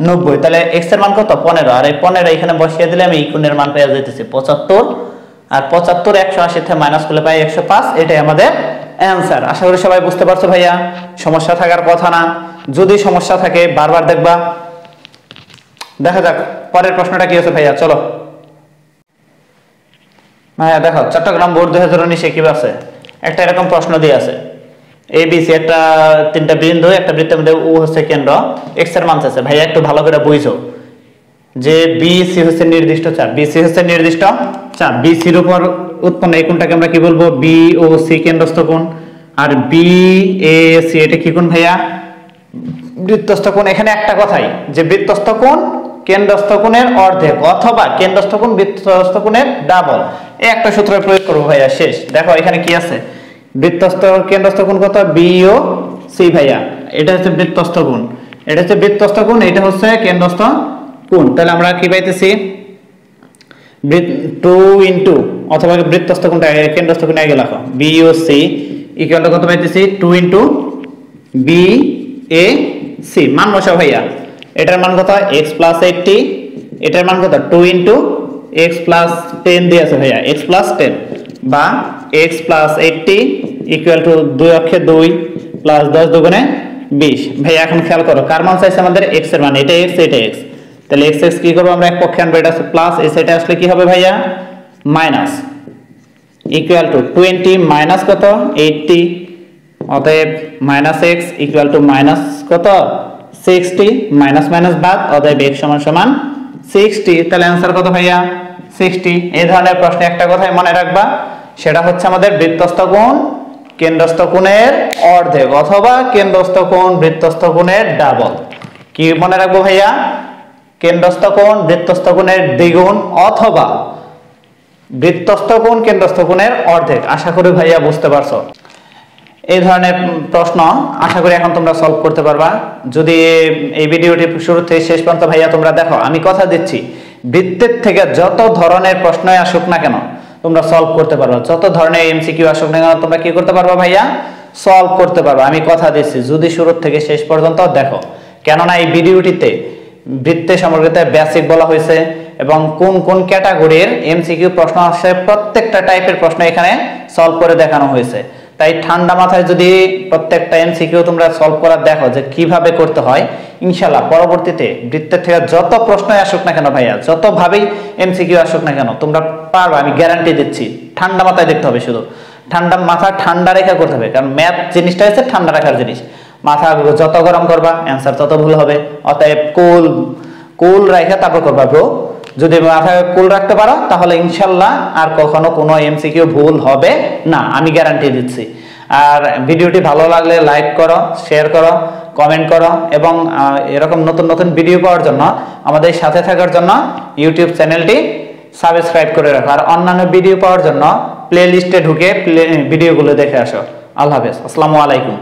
90। তাহলে x এর মান কত? 15। আর এই 15 এখানে বসিয়ে দিলে আমি এই কোণের মান পেয়ে যাইতেছি 75। আর 75 180 থেকে মাইনাস করলে পাই 105। এটাই আমাদের অ্যানসার। আশা করি সবাই বুঝতে পারছো ভাইয়া। সমস্যা থাকার কথা না, যদি সমস্যা থাকে বারবার দেখবা। দেখা যাক পরের প্রশ্নটা কি আছে ভাইয়া, চলো ভাইয়া দেখো। চট্টগ্রাম বোর্ড 2019 কি আছে? একটা এরকম প্রশ্ন দিয়ে আছে, ABC একটা 3টা বিন্দু, একটা বৃত্তের মধ্যে ও হচ্ছে কেন্দ্র, x এর মান আছে। ভাইয়া একটু ভালো করে বুঝো যে BC হচ্ছে নির্দিষ্ট চাপ, BC হচ্ছে নির্দিষ্ট চাপ। BC এর উপর উৎপন্ন এই কোণটাকে আমরা কি বলবো? BOC কেন্দ্রস্থ কোণ। আর BAC এটা কি কোণ ভাইয়া? বৃত্তস্থ কোণ। এখানে একটা কথাই যে বৃত্তস্থ কোণ কেন্দ্রস্থ কোণের অর্ধেক অথবা কেন্দ্রস্থ কোণ বৃত্তস্থ কোণের ডাবল। এই একটা সূত্র প্রয়োগ করব ভাইয়া, শেষ। দেখো এখানে কি আছে? বৃত্তস্থ কেন্দ্রস্থ কোণ কত? BOC ভাইয়া। এটা হচ্ছে বৃত্তস্থ কোণ, এটা হচ্ছে বৃত্তস্থ কোণ, এটা হচ্ছে কেন্দ্রস্থ কোণ। তাহলে আমরা কি পাইতেছি? 2 ইনটু অথবা বৃত্তস্থ কোণটা কেন্দ্রস্থ কোণ আগে লেখো, BOC ইকুয়াল টু কত পাইতেছি? 2 ইনটু BAC। মান বসাও ভাইয়া। এটার মান কত? x প্লাস 80, এটার মান কত? 2 ইনটু x প্লাস 10 দিয়ে আছে ভাইয়া, x প্লাস 10 বা x প্লাস 80 ইকুয়াল টু 2 অক্ষে 2 প্লাস 10 দুগুণে 20। ভাইয়া এখন খেয়াল করো কার মান চাইছে আমাদের? x এর মান। এটা x, এটা x। তাহলে x কি করব আমরা? এক পক্ষে আনবো, এটা আছে প্লাস, এই সাইডে আসলে কি হবে ভাইয়া? মাইনাস ইকুয়াল টু 20 মাইনাস কত? 80। অতএব minus x equal to minus কত? 60। মাইনাস মাইনাস বাদ, অতএব x সমান সমান 60। তাহলে অ্যানসার কত ভাইয়া? 60। এই ধরনের প্রশ্নে একটা কথাই মনে রাখবা, সেটা হচ্ছে আমাদের বৃত্তস্থ কোণ কেন্দ্রস্থ কোণের অর্ধেক অথবা কেন্দ্রস্থ কোণ বৃত্তস্থ কোণের ডাবল। কি মনে রাখবো ভাইয়া? কেন্দ্রস্থ কোণ বৃত্তস্থ কোণের দ্বিগুণ অথবা বৃত্তস্থ কোণ কেন্দ্রস্থ কোণের অর্ধেক। আশা করি ভাইয়া বুঝতে পারছো। এই ধরনের প্রশ্ন আশা করি এখন তোমরা সলভ করতে পারবা যদি এই ভিডিওটি শুরু থেকে শেষ পর্যন্ত ভাইয়া তোমরা দেখো। আমি কথা দিচ্ছি বৃত্তের থেকে যত ধরনের প্রশ্নই আসুক না কেন তোমরা সলভ করতে পারবে, যত ধরনের এমসিকিউ আসুক না কেন তোমরা কি করতে পারবে ভাইয়া, সলভ করতে পারবে। আমি কথা দিচ্ছি যদি শুরু থেকে শেষ পর্যন্ত দেখো, কেননা এই ভিডিওটিতে বৃত্তে সম্পর্কিত বেসিক বলা হয়েছে এবং কোন কোন ক্যাটাগরির এমসিকিউ প্রশ্ন আসে প্রত্যেকটা টাইপের প্রশ্ন এখানে সলভ করে দেখানো হয়েছে। তাই ঠান্ডা মাথায় যদি প্রত্যেকটা এমসিকিউ তোমরা সলভ করা দেখো যে কিভাবে করতে হয়, ইনশাআল্লাহ পরবর্তীতে বৃত্তের থেকে যত প্রশ্নই আসুক না কেন ভাইয়া, যতভাবেই এমসিকিউ আসুক না কেন তোমরা পারবে, আমি গ্যারান্টি দিচ্ছি। ঠান্ডা মাথায় দেখতে হবে, শুধু ঠান্ডা মাথা ঠান্ডা রেখে করতে হবে, কারণ ম্যাথ জিনিসটা হচ্ছে ঠান্ডা রাখার জিনিস। মাথা যত গরম করবা অ্যান্সার তত ভুল হবে। অতএব কুল কুল রেখে তারপর করবা ব্রো। যদি মাথায় কুল রাখতে পারো তাহলে ইনশাল্লাহ আর কখনো কোনো এমসিকিউ ভুল হবে না, আমি গ্যারান্টি দিচ্ছি। আর ভিডিওটি ভালো লাগলে লাইক করো, শেয়ার করো, কমেন্ট করো এবং এরকম নতুন নতুন ভিডিও পাওয়ার জন্য আমাদের সাথে থাকার জন্য ইউটিউব চ্যানেলটি সাবস্ক্রাইব করে রাখো। আর অন্যান্য ভিডিও পাওয়ার জন্য প্লে লিস্টে ঢুকে ভিডিওগুলো দেখে আসো। আল্লাহ হাফেজ, আসসালামু আলাইকুম।